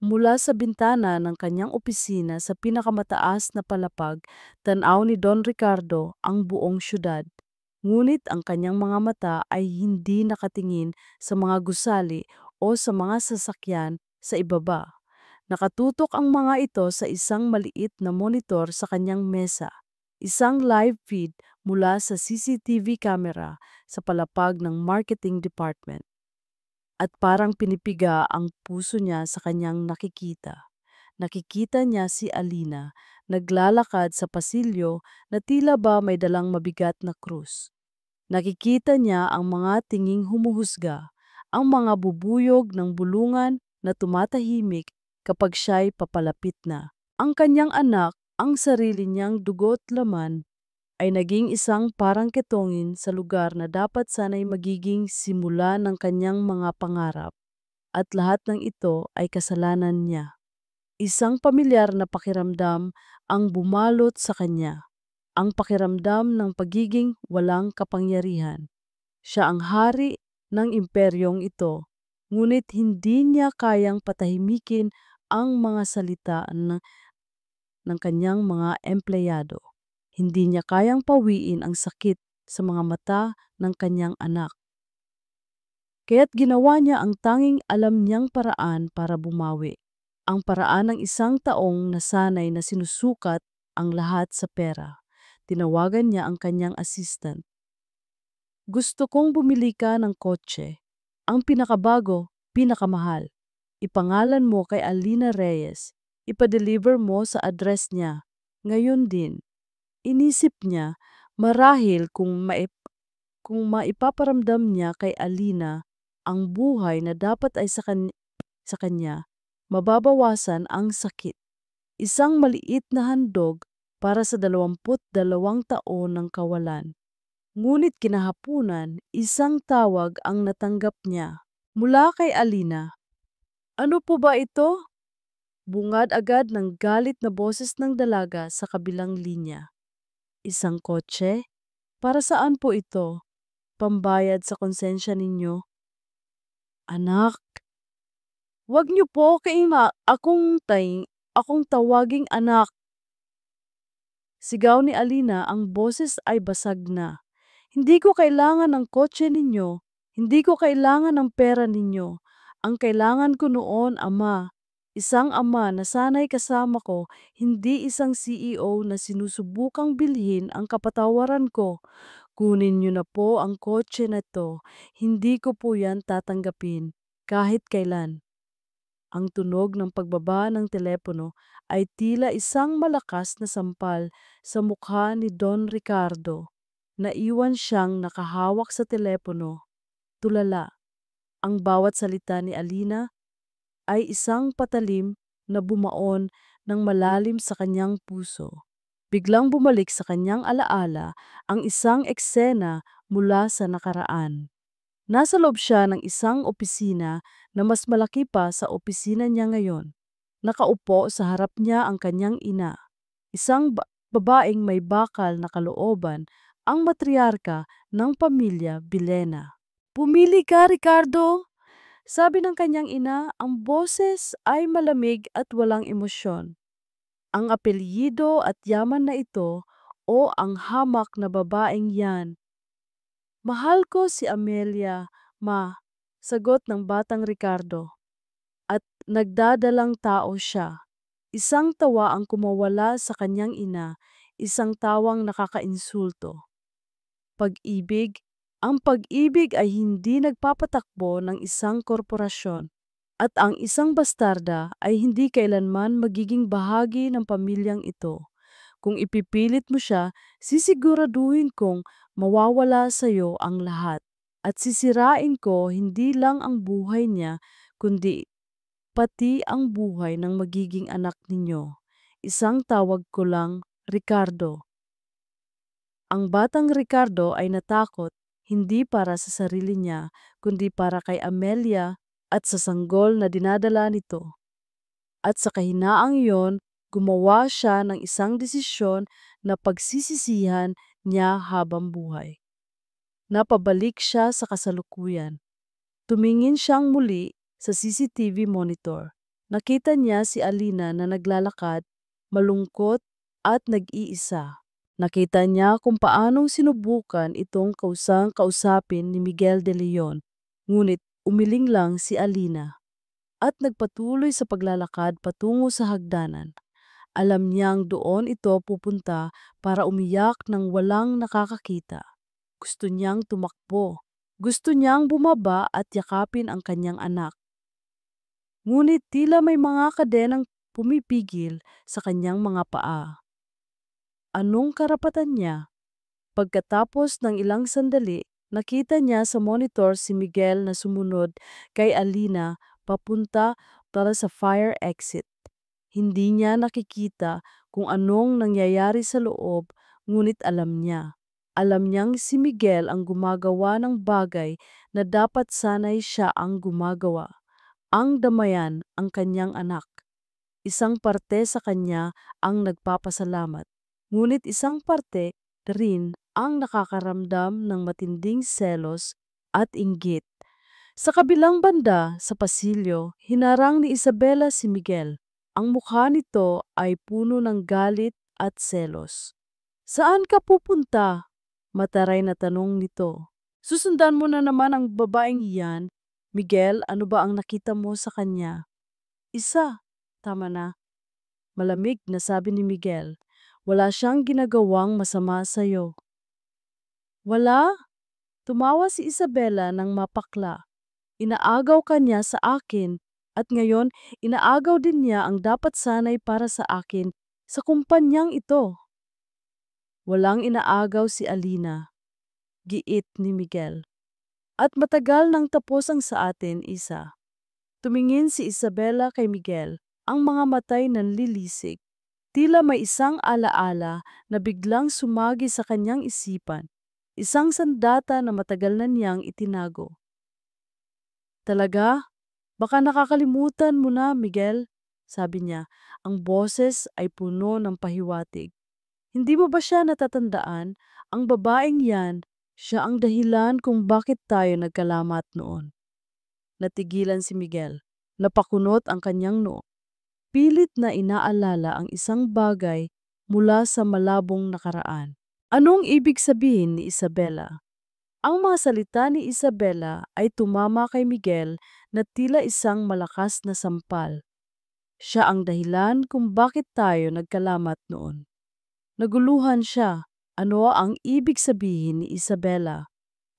Mula sa bintana ng kanyang opisina sa pinakamataas na palapag, tanaw ni Don Ricardo ang buong syudad. Ngunit ang kanyang mga mata ay hindi nakatingin sa mga gusali o sa mga sasakyan sa ibaba. Nakatutok ang mga ito sa isang maliit na monitor sa kanyang mesa. Isang live feed mula sa CCTV camera sa palapag ng marketing department. At parang pinipiga ang puso niya sa kanyang nakikita. Nakikita niya si Alina, naglalakad sa pasilyo na tila ba may dalang mabigat na krus. Nakikita niya ang mga tinging humuhusga, ang mga bubuyog ng bulungan na tumatahimik kapag siya'y papalapit na. Ang kanyang anak, ang sarili niyang dugo't laman, ay naging isang parang ketongin sa lugar na dapat sana'y magiging simula ng kanyang mga pangarap. At lahat ng ito ay kasalanan niya. Isang pamilyar na pakiramdam ang bumalot sa kanya. Ang pakiramdam ng pagiging walang kapangyarihan. Siya ang hari ng imperyong ito, ngunit hindi niya kayang patahimikin ang mga salita ng kanyang mga empleyado. Hindi niya kayang pawiin ang sakit sa mga mata ng kanyang anak. Kaya't ginawa niya ang tanging alam niyang paraan para bumawi. Ang paraan ng isang taong nasanay na sinusukat ang lahat sa pera. Tinawagan niya ang kanyang assistant. Gusto kong bumili ka ng kotse. Ang pinakabago, pinakamahal. Ipangalan mo kay Alina Reyes. Ipa-deliver mo sa address niya. Ngayon din. Inisip niya, marahil kung maipaparamdam niya kay Alina ang buhay na dapat ay sa kanya, mababawasan ang sakit. Isang maliit na handog para sa 22 taon ng kawalan. Ngunit kinahapunan, isang tawag ang natanggap niya. Mula kay Alina. Ano po ba ito? Bungad agad ng galit na boses ng dalaga sa kabilang linya. Isang kotse? Para saan po ito? Pambayad sa konsensya ninyo? Anak, wag niyo po akong tawaging anak. Sigaw ni Alina, ang boses ay basag na. Hindi ko kailangan ng kotse ninyo. Hindi ko kailangan ng pera ninyo. Ang kailangan ko noon, ama. Isang ama na sana'y kasama ko, hindi isang CEO na sinusubukang bilhin ang kapatawaran ko. Kunin niyo na po ang kotse na to. Hindi ko po yan tatanggapin, kahit kailan. Ang tunog ng pagbaba ng telepono ay tila isang malakas na sampal sa mukha ni Don Ricardo. Naiwan siyang nakahawak sa telepono. Tulala. Ang bawat salita ni Alina ay isang patalim na bumaon ng malalim sa kanyang puso. Biglang bumalik sa kanyang alaala ang isang eksena mula sa nakaraan. Nasa loob siya ng isang opisina na mas malaki pa sa opisina niya ngayon. Nakaupo sa harap niya ang kanyang ina. Isang babaeng may bakal na kalooban, ang matriarka ng pamilya Bilena. Pumili ka, Ricardo! Sabi ng kanyang ina, ang boses ay malamig at walang emosyon. Ang apelyido at yaman na ito o ang hamak na babaeng yan. Mahal ko si Amelia, ma, sagot ng batang Ricardo. At nagdadalang tao siya. Isang tawa ang kumawala sa kanyang ina, isang tawang nakakainsulto. Pag-ibig, ang pag-ibig ay hindi nagpapatakbo ng isang korporasyon. At ang isang bastarda ay hindi kailanman magiging bahagi ng pamilyang ito. Kung ipipilit mo siya, sisiguraduhin kong mawawala sa iyo ang lahat. At sisirain ko hindi lang ang buhay niya, kundi pati ang buhay ng magiging anak ninyo. Isang tawag ko lang, Ricardo. Ang batang Ricardo ay natakot, hindi para sa sarili niya, kundi para kay Amelia at sa sanggol na dinadala nito. At sa kahinaang iyon, gumawa siya ng isang desisyon na pagsisisihan niya habang buhay. Napabalik siya sa kasalukuyan. Tumingin siyang muli sa CCTV monitor. Nakita niya si Alina na naglalakad, malungkot at nag-iisa. Nakita niya kung paanong sinubukan itong kausapin ni Miguel de Leon. Ngunit umiling lang si Alina at nagpatuloy sa paglalakad patungo sa hagdanan. Alam niyang doon ito pupunta para umiyak ng walang nakakakita. Gusto niyang tumakbo. Gusto niyang bumaba at yakapin ang kanyang anak. Ngunit tila may mga kadenang pumipigil sa kanyang mga paa. Anong karapatan niya? Pagkatapos ng ilang sandali, nakita niya sa monitor si Miguel na sumunod kay Alina papunta para sa fire exit. Hindi niya nakikita kung anong nangyayari sa loob, ngunit alam niya. Alam niyang si Miguel ang gumagawa ng bagay na dapat sanay siya ang gumagawa. Ang damayan ang kanyang anak. Isang parte sa kanya ang nagpapasalamat. Ngunit isang parte rin ang nakakaramdam ng matinding selos at inggit. Sa kabilang banda, sa pasilyo, hinarang ni Isabela si Miguel. Ang mukha nito ay puno ng galit at selos. Saan ka pupunta? Mataray na tanong nito. Susundan mo na naman ang babaeng iyan. Miguel, ano ba ang nakita mo sa kanya? Isa. Tama na. Malamig na sabi ni Miguel. Wala siyang ginagawang masama sa'yo. Wala? Tumawa si Isabela ng mapakla. Inaagaw ka niya sa akin at ngayon inaagaw din niya ang dapat sanay para sa akin sa kumpanyang ito. Walang inaagaw si Alina, giit ni Miguel. At matagal nang tapos ang sa atin, Isa. Tumingin si Isabela kay Miguel, ang mga matay nanlilisik. Tila may isang alaala na biglang sumagi sa kanyang isipan, isang sandata na matagal na niyang itinago. Talaga? Baka nakakalimutan mo na, Miguel, sabi niya. Ang boses ay puno ng pahiwatig. Hindi mo ba siya natatandaan? Ang babaeng yan, siya ang dahilan kung bakit tayo nagkalamat noon. Natigilan si Miguel. Napakunot ang kanyang noo. Pilit na inaalala ang isang bagay mula sa malabong nakaraan. Anong ibig sabihin ni Isabela? Ang mga salita ni Isabela ay tumama kay Miguel na tila isang malakas na sampal. Siya ang dahilan kung bakit tayo nagkalamat noon. Naguluhan siya. Ano ang ibig sabihin ni Isabela?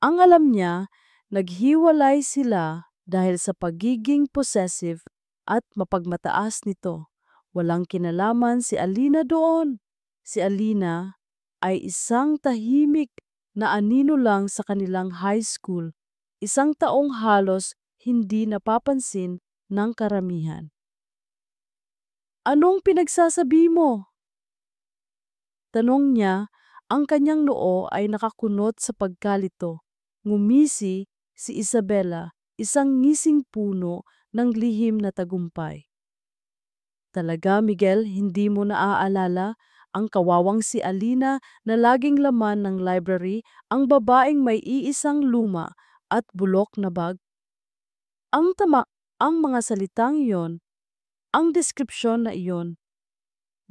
Ang alam niya, naghiwalay sila dahil sa pagiging possessive at mapagmataas nito. Walang kinalaman si Alina doon. Si Alina ay isang tahimik na anino lang sa kanilang high school, isang taong halos hindi napapansin ng karamihan. Anong pinagsasabi mo? Tanong niya, ang kanyang noo ay nakakunot sa pagkalito. Ngumisi si Isabela, isang ngising puno ng lihim na tagumpay. Talaga, Miguel, hindi mo naaalala ang kawawang si Alina na laging laman ng library, ang babaeng may iisang luma at bulok na bag? Ang tama, ang mga salitang iyon, ang deskripsyon na iyon,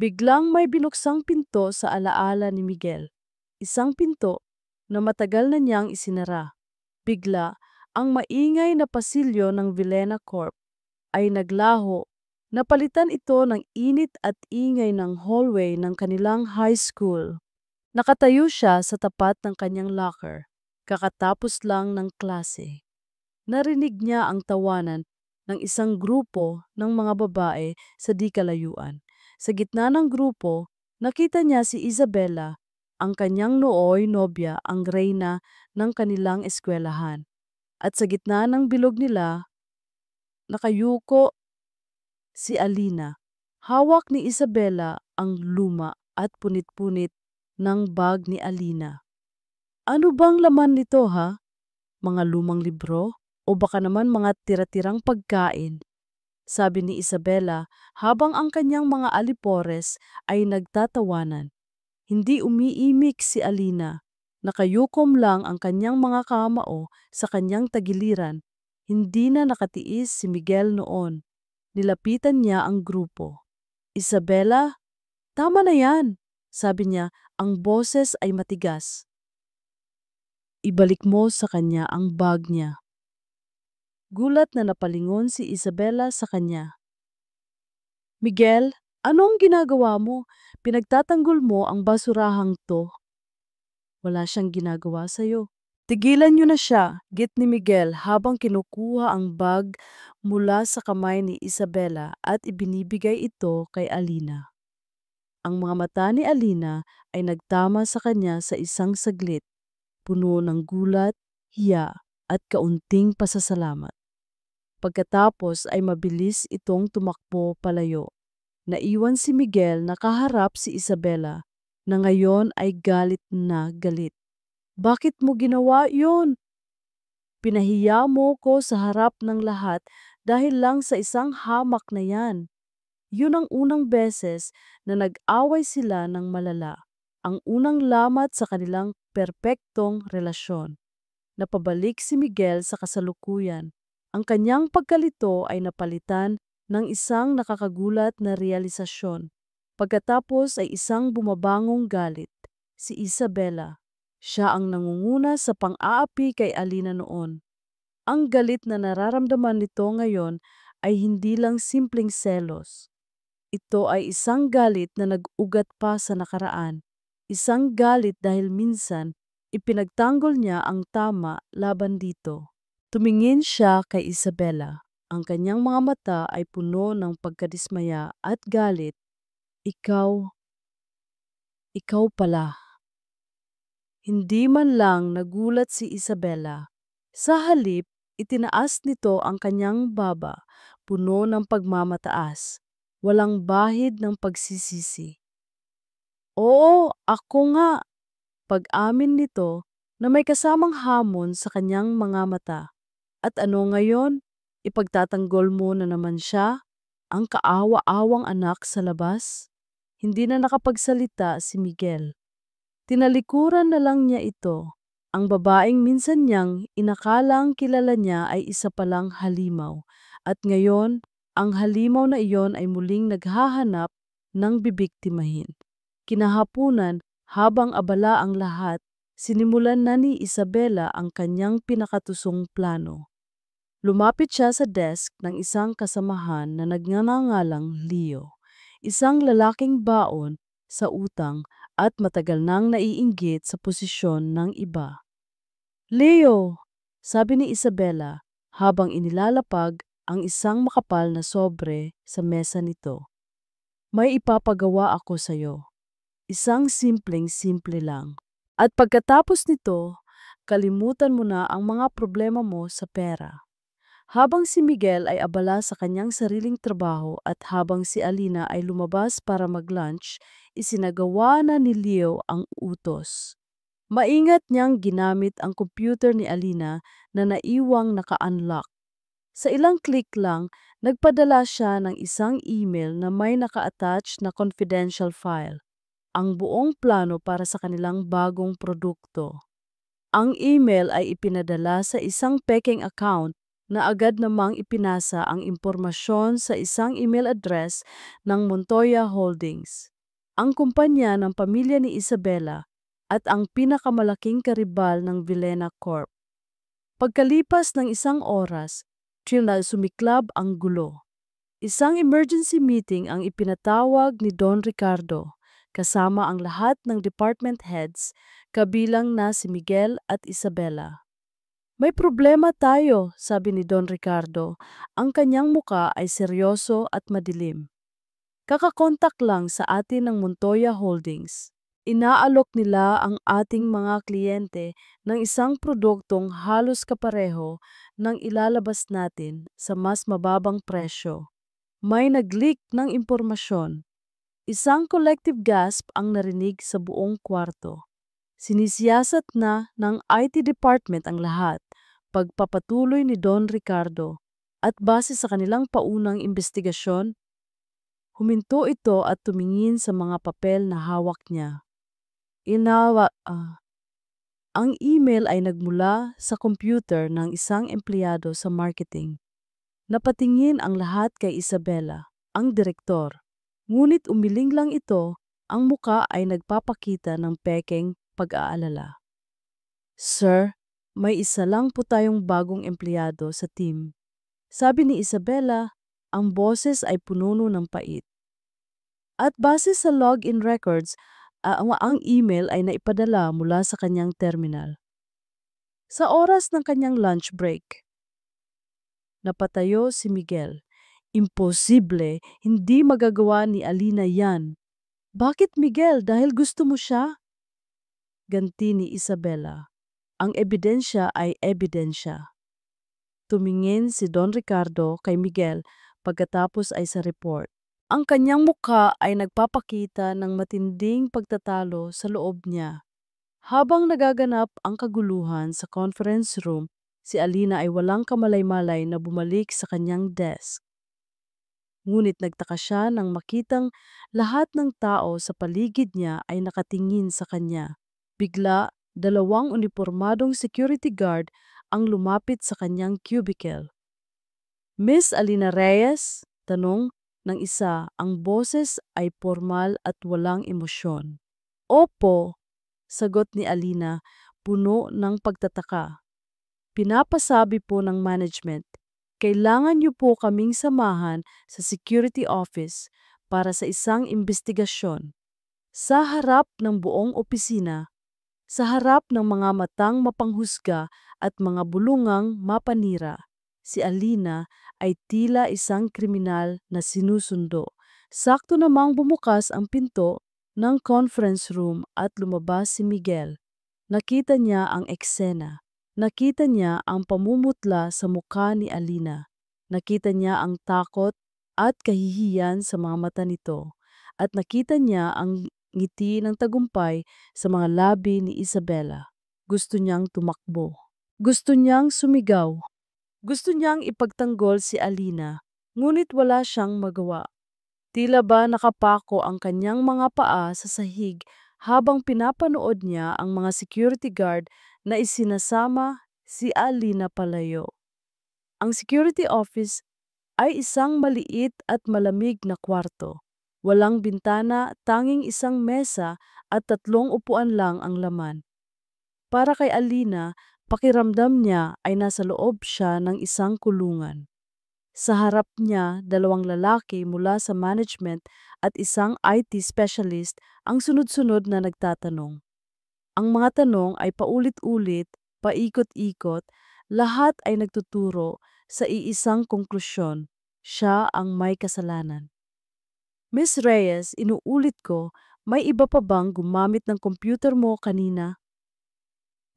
biglang may binuksang pinto sa alaala ni Miguel. Isang pinto na matagal na niyang isinara. Bigla, ang maingay na pasilyo ng Vilena Corp ay naglaho. Napalitan ito ng init at ingay ng hallway ng kanilang high school. Nakatayo siya sa tapat ng kanyang locker, kakatapos lang ng klase. Narinig niya ang tawanan ng isang grupo ng mga babae sa di kalayuan. Sa gitna ng grupo, nakita niya si Isabela, ang kanyang nooy nobya, ang reyna ng kanilang eskwelahan. At sa gitna ng bilog nila, nakayuko si Alina. Hawak ni Isabela ang luma at punit-punit ng bag ni Alina. Ano bang laman nito, ha? Mga lumang libro? O baka naman mga tira-tirang pagkain? Sabi ni Isabela habang ang kanyang mga alipores ay nagtatawanan. Hindi umiimik si Alina. Nakayukom lang ang kanyang mga kamao sa kanyang tagiliran. Hindi na nakatiis si Miguel noon. Nilapitan niya ang grupo. Isabela, tama na yan, sabi niya, ang boses ay matigas. Ibalik mo sa kanya ang bag niya. Gulat na napalingon si Isabela sa kanya. Miguel, anong ginagawa mo? Pinagtatanggol mo ang basurahang to. Wala siyang ginagawa sa'yo. Tigilan niyo na siya, git ni Miguel habang kinukuha ang bag mula sa kamay ni Isabela at ibinibigay ito kay Alina. Ang mga mata ni Alina ay nagtama sa kanya sa isang saglit, puno ng gulat, hiya at kaunting pasasalamat. Pagkatapos ay mabilis itong tumakbo palayo. Naiwan si Miguel na kaharap si Isabela na ngayon ay galit na galit. Bakit mo ginawa yun? Pinahiya mo ko sa harap ng lahat dahil lang sa isang hamak na yan. Yun ang unang beses na nag-away sila ng malala. Ang unang lamat sa kanilang perpektong relasyon. Napabalik si Miguel sa kasalukuyan. Ang kanyang pagkalito ay napalitan ng isang nakakagulat na realisasyon. Pagkatapos ay isang bumabangong galit, si Isabela. Siya ang nangunguna sa pang-aapi kay Alina noon. Ang galit na nararamdaman nito ngayon ay hindi lang simpleng selos. Ito ay isang galit na nag-ugat pa sa nakaraan. Isang galit dahil minsan ipinagtanggol niya ang tama laban dito. Tumingin siya kay Isabela. Ang kanyang mga mata ay puno ng pagkadismaya at galit. Ikaw pala. Hindi man lang nagulat si Isabela. Sa halip, itinaas nito ang kanyang baba, puno ng pagmamataas. Walang bahid ng pagsisisi. Oo, ako nga. Pag-amin nito na may kasamang hamon sa kanyang mga mata. At ano ngayon? Ipagtatanggol mo na naman siya? Ang kaawa-awang anak sa labas? Hindi na nakapagsalita si Miguel. Tinalikuran na lang niya ito. Ang babaeng minsan niyang inakalang kilala niya ay isa palang halimaw. At ngayon, ang halimaw na iyon ay muling naghahanap ng bibiktimahin. Kinahapunan, habang abala ang lahat, sinimulan na ni Isabela ang kanyang pinakatusong plano. Lumapit siya sa desk ng isang kasamahan na nagngangalang Leo, isang lalaking baon sa utang at matagal nang naiinggit sa posisyon ng iba. Leo, sabi ni Isabela habang inilalapag ang isang makapal na sobre sa mesa nito. May ipapagawa ako sa iyo. Isang simpleng-simple lang. At pagkatapos nito, kalimutan mo na ang mga problema mo sa pera. Habang si Miguel ay abala sa kanyang sariling trabaho at habang si Alina ay lumabas para mag-lunch, isinagawa na ni Leo ang utos. Maingat niyang ginamit ang computer ni Alina na naiwang naka-unlock. Sa ilang click lang, nagpadala siya ng isang email na may naka-attach na confidential file, ang buong plano para sa kanilang bagong produkto. Ang email ay ipinadala sa isang peking account na agad namang ipinasa ang impormasyon sa isang email address ng Montoya Holdings, ang kumpanya ng pamilya ni Isabela at ang pinakamalaking karibal ng Vilena Corp. Pagkalipas ng isang oras, sumiklab ang gulo. Isang emergency meeting ang ipinatawag ni Don Ricardo, kasama ang lahat ng department heads, kabilang na si Miguel at Isabela. May problema tayo, sabi ni Don Ricardo. Ang kanyang muka ay seryoso at madilim. Kakakontak lang sa atin ng Montoya Holdings. Inaalok nila ang ating mga kliyente ng isang produktong halos kapareho ng ilalabas natin sa mas mababang presyo. May nag-leak ng impormasyon. Isang collective gasp ang narinig sa buong kwarto. Sinisiyasat na ng IT department ang lahat, pagpapatuloy ni Don Ricardo, at base sa kanilang paunang investigasyon, huminto ito at tumingin sa mga papel na hawak niya. Ang email ay nagmula sa computer ng isang empleyado sa marketing. Napatingin ang lahat kay Isabela, ang direktor. Ngunit umiling lang ito, ang muka ay nagpapakita ng pekeng pag-aalala. Sir, may isa lang po tayong bagong empleyado sa team. Sabi ni Isabela, ang boses ay pununo ng pait. At base sa login records, ang email ay naipadala mula sa kanyang terminal. Sa oras ng kanyang lunch break, napatayo si Miguel. Imposible, hindi magagawa ni Alina yan. Bakit Miguel? Dahil gusto mo siya? Ganti ni Isabela. Ang ebidensya ay ebidensya. Tumingin si Don Ricardo kay Miguel pagkatapos ay sa report. Ang kanyang mukha ay nagpapakita ng matinding pagtatalo sa loob niya. Habang nagaganap ang kaguluhan sa conference room, si Alina ay walang kamalay-malay na bumalik sa kanyang desk. Ngunit nagtaka siya nang makitang lahat ng tao sa paligid niya ay nakatingin sa kanya. Bigla, dalawang unipormadong security guard ang lumapit sa kanyang cubicle. Miss Alina Reyes? Tanong ng isa, ang boses ay formal at walang emosyon. Opo, sagot ni Alina, puno ng pagtataka. Pinapasabi po ng management, kailangan niyo po kaming samahan sa security office para sa isang investigasyon. Sa harap ng buong opisina, sa harap ng mga matang mapanghusga at mga bulungang mapanira, si Alina ay tila isang kriminal na sinusundo. Sakto namang bumukas ang pinto ng conference room at lumabas si Miguel. Nakita niya ang eksena. Nakita niya ang pamumutla sa mukha ni Alina. Nakita niya ang takot at kahihiyan sa mga mata nito. At nakita niya ang ngiti ng tagumpay sa mga labi ni Isabela. Gusto niyang tumakbo. Gusto niyang sumigaw. Gusto niyang ipagtanggol si Alina, ngunit wala siyang magawa. Tila ba nakapako ang kanyang mga paa sa sahig habang pinapanood niya ang mga security guard na isinasama si Alina palayo. Ang security office ay isang maliit at malamig na kwarto. Walang bintana, tanging isang mesa at 3 upuan lang ang laman. Para kay Alina, pakiramdam niya ay nasa loob siya ng isang kulungan. Sa harap niya, 2 lalaki mula sa management at isang IT specialist ang sunod-sunod na nagtatanong. Ang mga tanong ay paulit-ulit, paikot-ikot, lahat ay nagtuturo sa iisang konklusyon. Siya ang may kasalanan. Miss Reyes, inuulit ko, may iba pa bang gumamit ng computer mo kanina?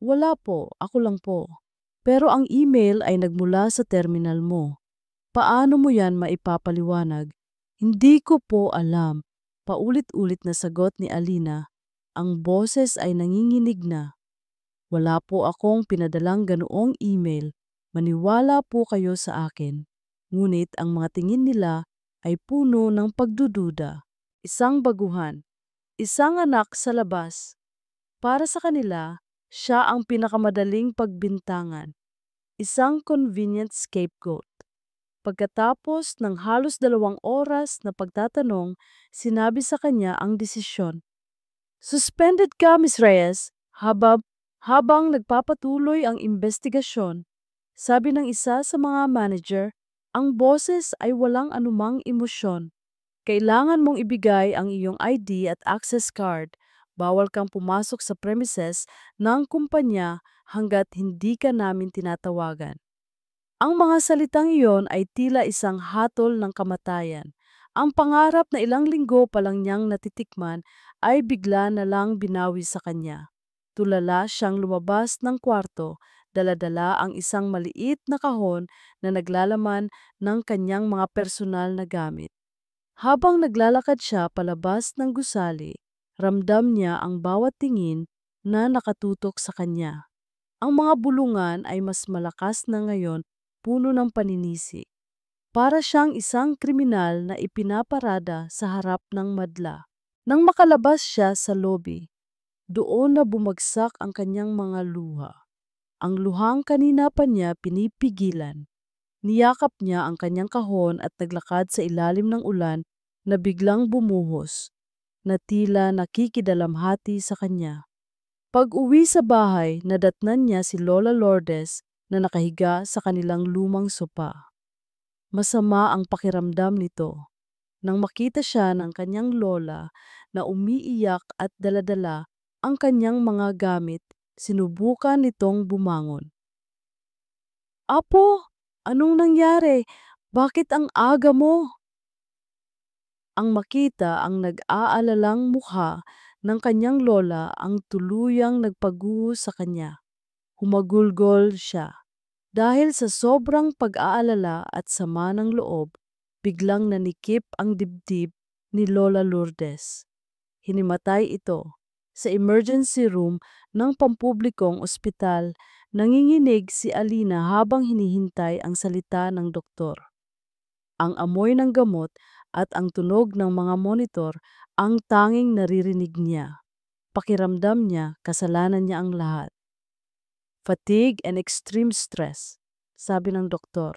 Wala po, ako lang po. Pero ang email ay nagmula sa terminal mo. Paano mo yan maipapaliwanag? Hindi ko po alam. Paulit-ulit na sagot ni Alina. Ang boses ay nanginginig na. Wala po akong pinadalang ganoong email. Maniwala po kayo sa akin. Ngunit ang mga tingin nila ay puno ng pagdududa. Isang baguhan. Isang anak sa labas. Para sa kanila, siya ang pinakamadaling pagbintangan. Isang convenient scapegoat. Pagkatapos ng halos 2 oras na pagtatanong, sinabi sa kanya ang desisyon. Suspended ka, Miss Reyes, habang nagpapatuloy ang investigasyon. Sabi ng isa sa mga manager, ang boses ay walang anumang emosyon. Kailangan mong ibigay ang iyong ID at access card. Bawal kang pumasok sa premises ng kumpanya hanggat hindi ka namin tinatawagan. Ang mga salitang iyon ay tila isang hatol ng kamatayan. Ang pangarap na ilang linggo pa lang niyang natitikman ay bigla na lang binawi sa kanya. Tulala siyang lumabas ng kwarto, dala-dala ang isang maliit na kahon na naglalaman ng kanyang mga personal na gamit. Habang naglalakad siya palabas ng gusali, ramdam niya ang bawat tingin na nakatutok sa kanya. Ang mga bulungan ay mas malakas na ngayon, puno ng paninisi. Para siyang isang kriminal na ipinaparada sa harap ng madla. Nang makalabas siya sa lobby, Doon na bumagsak ang kanyang mga luha. Ang luhang kanina pa niya pinipigilan. Niyakap niya ang kanyang kahon at naglakad sa ilalim ng ulan na biglang bumuhos, na tila nakikidalamhati sa kanya. Pag-uwi sa bahay, nadatnan niya si Lola Lourdes na nakahiga sa kanilang lumang sopa. Masama ang pakiramdam nito. Nang makita siya ng kanyang lola na umiiyak at daladala ang kanyang mga gamit, sinubukan nitong bumangon. "Apo, anong nangyari? Bakit ang aga mo?" Ang makita ang nag-aalalang mukha ng kanyang lola ang tuluyang nagpaguho sa kanya. Humagulgol siya. Dahil sa sobrang pag-aalala at sama ng loob, biglang nanikip ang dibdib ni Lola Lourdes. Hinimatay ito. Sa emergency room ng pampublikong ospital, nanginginig si Alina habang hinihintay ang salita ng doktor. Ang amoy ng gamot at ang tunog ng mga monitor ang tanging naririnig niya. Pakiramdam niya kasalanan niya ang lahat. Fatigue and extreme stress, sabi ng doktor.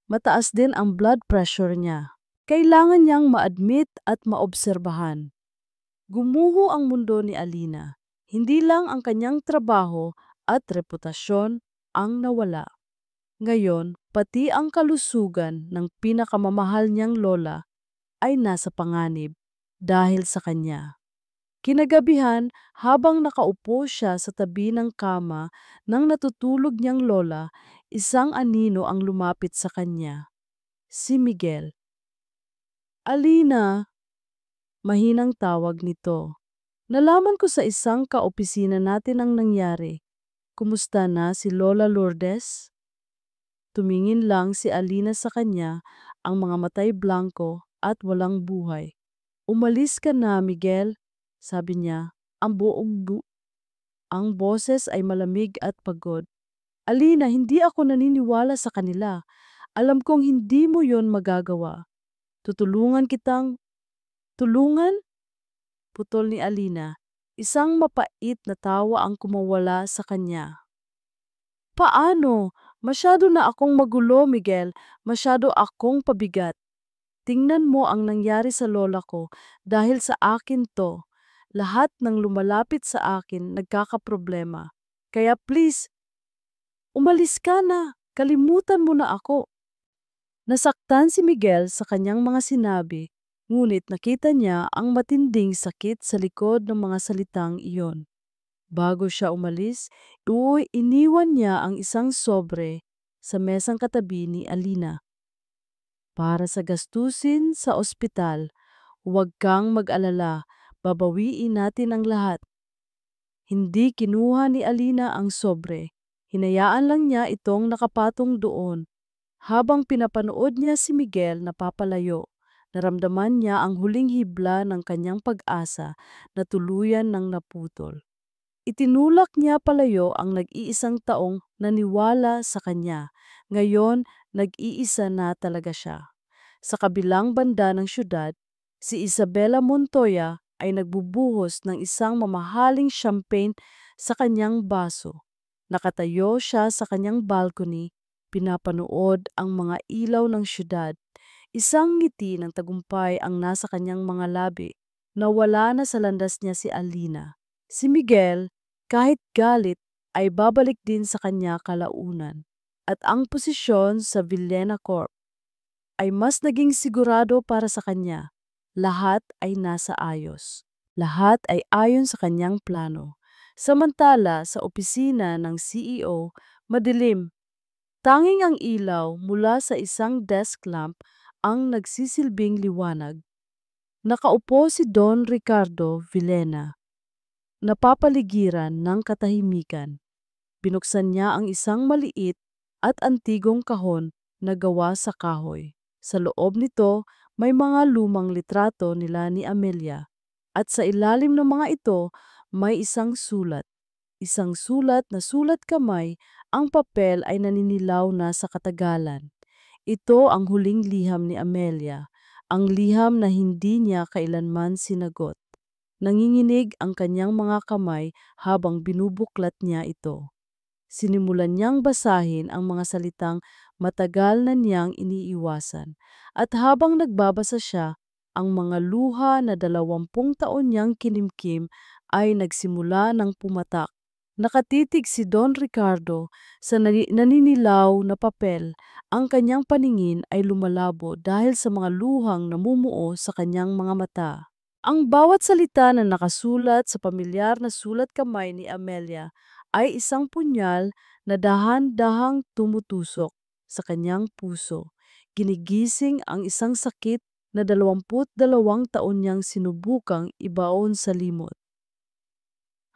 Mataas din ang blood pressure niya. Kailangan niyang ma-admit at maobserbahan. Gumuho ang mundo ni Alina. Hindi lang ang kanyang trabaho at reputasyon ang nawala. Ngayon, pati ang kalusugan ng pinakamamahal niyang lola ay nasa panganib dahil sa kanya. Kinagabihan, habang nakaupo siya sa tabi ng kama ng natutulog niyang lola, isang anino ang lumapit sa kanya. Si Miguel. "Alina," mahinang tawag nito. "Nalaman ko sa isang kaopisina natin ang nangyari. Kumusta na si Lola Lourdes?" Tumingin lang si Alina sa kanya, ang mga matay blanco at walang buhay. "Umalis ka na, Miguel," sabi niya. Ang boses ay malamig at pagod. "Alina, hindi ako naniniwala sa kanila. Alam kong hindi mo yon magagawa. Tutulungan kitang..." "Tulungan?" Putol ni Alina. Isang mapait na tawa ang kumawala sa kanya. "Paano? Masyado na akong magulo, Miguel. Masyado akong pabigat. Tingnan mo ang nangyari sa lola ko. Dahil sa akin to. Lahat ng lumalapit sa akin nagkakaproblema. Kaya please, umalis ka na. Kalimutan mo na ako." Nasaktan si Miguel sa kanyang mga sinabi, ngunit nakita niya ang matinding sakit sa likod ng mga salitang iyon. Bago siya umalis, iniwan niya ang isang sobre sa mesang katabi ni Alina. "Para sa gastusin sa ospital, huwag kang mag-alala, babawiin natin ang lahat." Hindi kinuha ni Alina ang sobre. Hinayaan lang niya itong nakapatong doon. Habang pinapanood niya si Miguel na papalayo, naramdaman niya ang huling hibla ng kanyang pag-asa na tuluyan ng naputol. Itinulak niya palayo ang nag-iisang taong naniwala sa kanya. Ngayon, nag-iisa na talaga siya. Sa kabilang banda ng syudad, si Isabela Montoya ay nagbubuhos ng isang mamahaling champagne sa kanyang baso. Nakatayo siya sa kanyang balcony, pinapanood ang mga ilaw ng syudad. Isang ngiti ng tagumpay ang nasa kanyang mga labi. Nawala na sa landas niya si Alina. Si Miguel, kahit galit, ay babalik din sa kanya kalaunan. At ang posisyon sa Villena Corp ay mas naging sigurado para sa kanya. Lahat ay nasa ayos. Lahat ay ayon sa kanyang plano. Samantala sa opisina ng CEO, madilim. Tanging ang ilaw mula sa isang desk lamp ang nagsisilbing liwanag. Nakaupo si Don Ricardo Villena, napapaligiran ng katahimikan. Binuksan niya ang isang maliit at antigong kahon na gawa sa kahoy. Sa loob nito, may mga lumang litrato nila ni Amelia. At sa ilalim ng mga ito, may isang sulat. Isang sulat na sulat kamay, ang papel ay naninilaw na sa katagalan. Ito ang huling liham ni Amelia, ang liham na hindi niya kailanman sinagot. Nanginginig ang kanyang mga kamay habang binubuklat niya ito. Sinimulan niyang basahin ang mga salitang matagal na niyang iniiwasan. At habang nagbabasa siya, ang mga luha na 20 taon niyang kinimkim ay nagsimula ng pumatak. Nakatitig si Don Ricardo sa naninilaw na papel. Ang kanyang paningin ay lumalabo dahil sa mga luhang namumuo sa kanyang mga mata. Ang bawat salita na nakasulat sa pamilyar na sulat kamay ni Amelia ay isang punyal na dahan-dahang tumutusok sa kanyang puso. Ginigising ang isang sakit na 22 taon niyang sinubukang ibaon sa limot.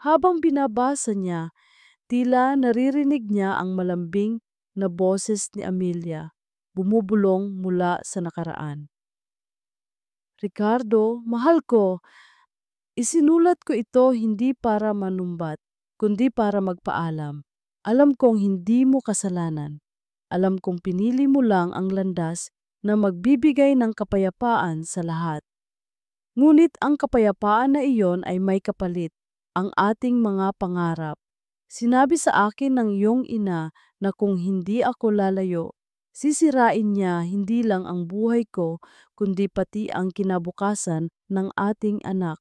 Habang binabasa niya, tila naririnig niya ang malambing na boses ni Amelia, bumubulong mula sa nakaraan. Ricardo, mahal ko, isinulat ko ito hindi para manumbat, kundi para magpaalam. Alam kong hindi mo kasalanan. Alam kong pinili mo lang ang landas na magbibigay ng kapayapaan sa lahat. Ngunit ang kapayapaan na iyon ay may kapalit, ang ating mga pangarap. Sinabi sa akin ng iyong ina na kung hindi ako lalayo, sisirain niya hindi lang ang buhay ko, kundi pati ang kinabukasan ng ating anak.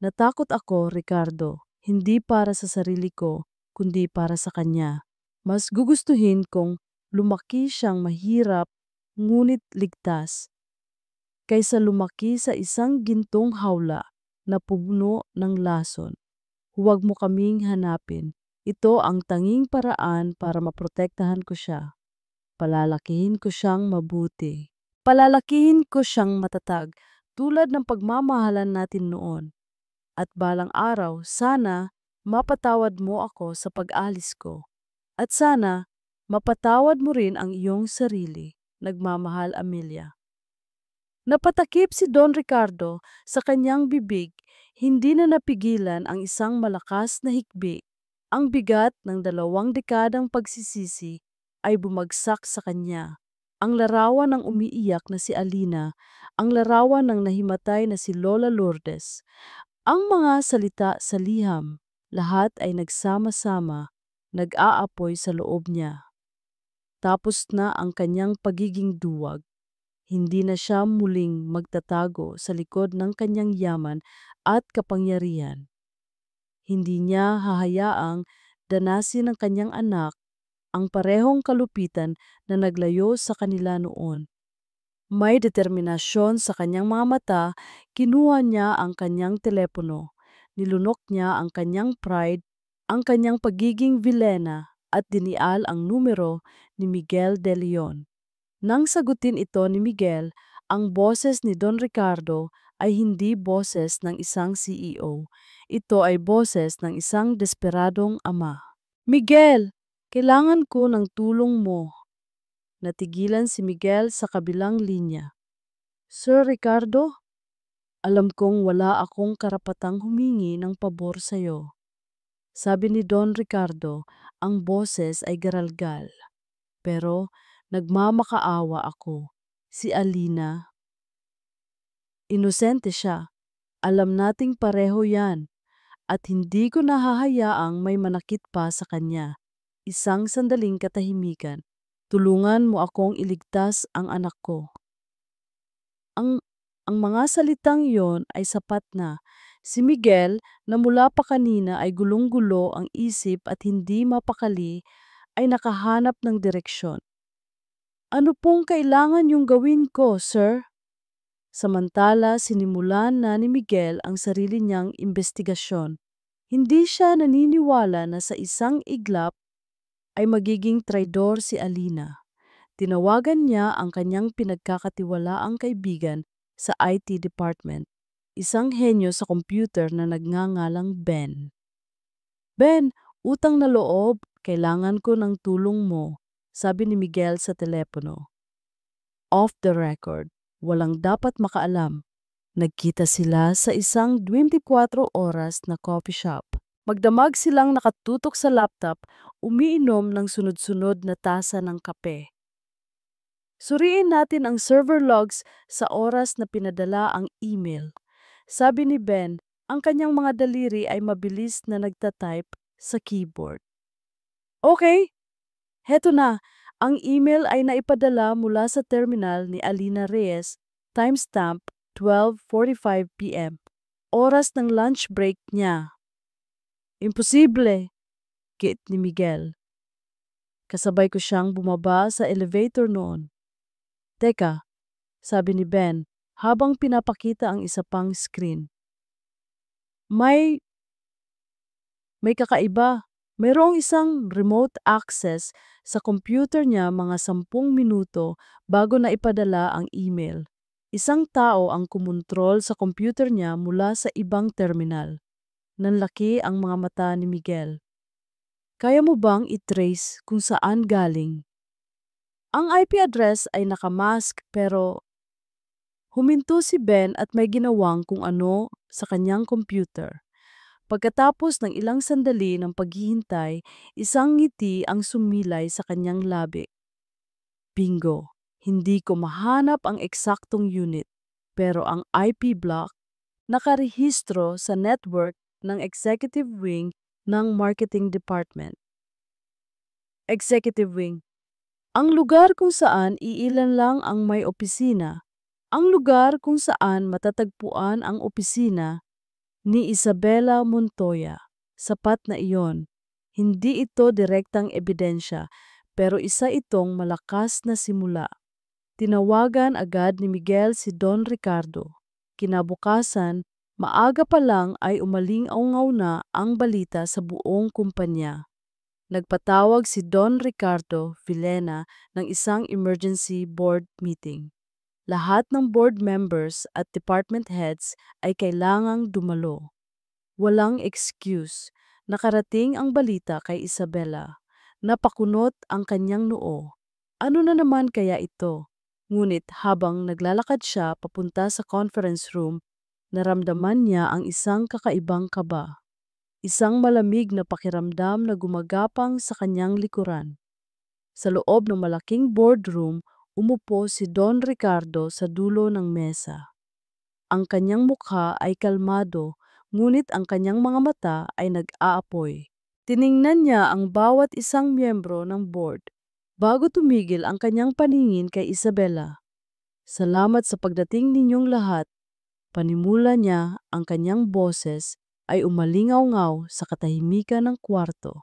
Natakot ako, Ricardo, hindi para sa sarili ko, kundi para sa kanya. Mas gugustuhin kong lumaki siyang mahirap, ngunit ligtas, kaysa lumaki sa isang gintong hawla na puno ng lason. Huwag mo kaming hanapin. Ito ang tanging paraan para maprotektahan ko siya. Palalakihin ko siyang mabuti. Palalakihin ko siyang matatag tulad ng pagmamahalan natin noon. At balang araw, sana mapatawad mo ako sa pag-alis ko. At sana mapatawad mo rin ang iyong sarili. Nagmamahal, Amelia. Napatakip si Don Ricardo sa kanyang bibig, hindi na napigilan ang isang malakas na hikbi. Ang bigat ng 2 dekadang pagsisisi ay bumagsak sa kanya. Ang larawan ng umiiyak na si Alina, ang larawan ng nahimatay na si Lola Lourdes, ang mga salita sa liham, lahat ay nagsama-sama, nag-aapoy sa loob niya. Tapos na ang kanyang pagiging duwag. Hindi na siya muling magtatago sa likod ng kanyang yaman at kapangyarihan. Hindi niya hahayaang danasin ng kanyang anak ang parehong kalupitan na naglayo sa kanila noon. May determinasyon sa kanyang mga mata, kinuha niya ang kanyang telepono, nilunok niya ang kanyang pride, ang kanyang pagiging vilena at dinial ang numero ni Miguel de Leon. Nang sagutin ito ni Miguel, ang boses ni Don Ricardo ay hindi boses ng isang CEO. Ito ay boses ng isang desperadong ama. Miguel, kailangan ko ng tulong mo. Natigilan si Miguel sa kabilang linya. Sir Ricardo, alam kong wala akong karapatang humingi ng pabor sa iyo. Sabi ni Don Ricardo, ang boses ay garalgal. Pero nagmamakaawa ako. Si Alina, inosente siya. Alam nating pareho yan. At hindi ko nahahayaang may manakit pa sa kanya. Isang sandaling katahimikan. Tulungan mo akong iligtas ang anak ko. Ang mga salitang iyon ay sapat na. Si Miguel, na mula pa kanina ay gulong-gulo ang isip at hindi mapakali, ay nakahanap ng direksyon. Ano pong kailangan yung gawin ko, sir? Samantala, sinimulan na ni Miguel ang sarili niyang investigasyon. Hindi siya naniniwala na sa isang iglap ay magiging traidor si Alina. Tinawagan niya ang kanyang pinagkakatiwalaang kaibigan sa IT department, isang henyo sa computer na nagngangalang Ben. Ben, utang na loob, kailangan ko ng tulong mo, sabi ni Miguel sa telepono. Off the record, walang dapat makaalam. Nagkita sila sa isang 24 oras na coffee shop. Magdamag silang nakatutok sa laptop, umiinom ng sunod-sunod na tasa ng kape. Suriin natin ang server logs sa oras na pinadala ang email. Sabi ni Ben, Ang kanyang mga daliri ay mabilis na nagtatype sa keyboard. Okay, heto na. Ang email ay naipadala mula sa terminal ni Alina Reyes, timestamp 12:45 p.m. Oras ng lunch break niya. Imposible, git ni Miguel. Kasabay ko siyang bumaba sa elevator noon. Teka, sabi ni Ben habang pinapakita ang isa pang screen. May kakaiba. Mayroong isang remote access sa computer niya mga 10 minuto bago na ipadala ang email. Isang tao ang kumontrol sa computer niya mula sa ibang terminal. Nanlaki ang mga mata ni Miguel. Kaya mo bang i-trace kung saan galing? Ang IP address ay nakamask pero huminto si Ben at may ginawang kung ano sa kanyang computer. Pagkatapos ng ilang sandali ng paghihintay, isang ngiti ang sumilay sa kanyang labi. Bingo! Hindi ko mahanap ang eksaktong unit, pero ang IP block nakarehistro sa network ng Executive Wing ng Marketing Department. Executive Wing. Ang lugar kung saan iilan lang ang may opisina. Ang lugar kung saan matatagpuan ang opisina ni Isabela Montoya. Sapat na iyon. Hindi ito direktang ebidensya, pero isa itong malakas na simula. Tinawagan agad ni Miguel si Don Ricardo. Kinabukasan, maaga pa lang ay umaling-aungaw na ang balita sa buong kumpanya. Nagpatawag si Don Ricardo Villena ng isang emergency board meeting. Lahat ng board members at department heads ay kailangang dumalo. Walang excuse. Nakarating ang balita kay Isabela. Napakunot ang kanyang noo. Ano na naman kaya ito? Ngunit habang naglalakad siya papunta sa conference room, naramdaman niya ang isang kakaibang kaba. Isang malamig na pakiramdam na gumagapang sa kanyang likuran. Sa loob ng malaking boardroom, umupo si Don Ricardo sa dulo ng mesa. Ang kanyang mukha ay kalmado, ngunit ang kanyang mga mata ay nag-aapoy. Tiningnan niya ang bawat isang miyembro ng board bago tumigil ang kanyang paningin kay Isabela. Salamat sa pagdating ninyong lahat. Panimula niya, ang kanyang boses ay umalingaw-ngaw sa katahimikan ng kwarto.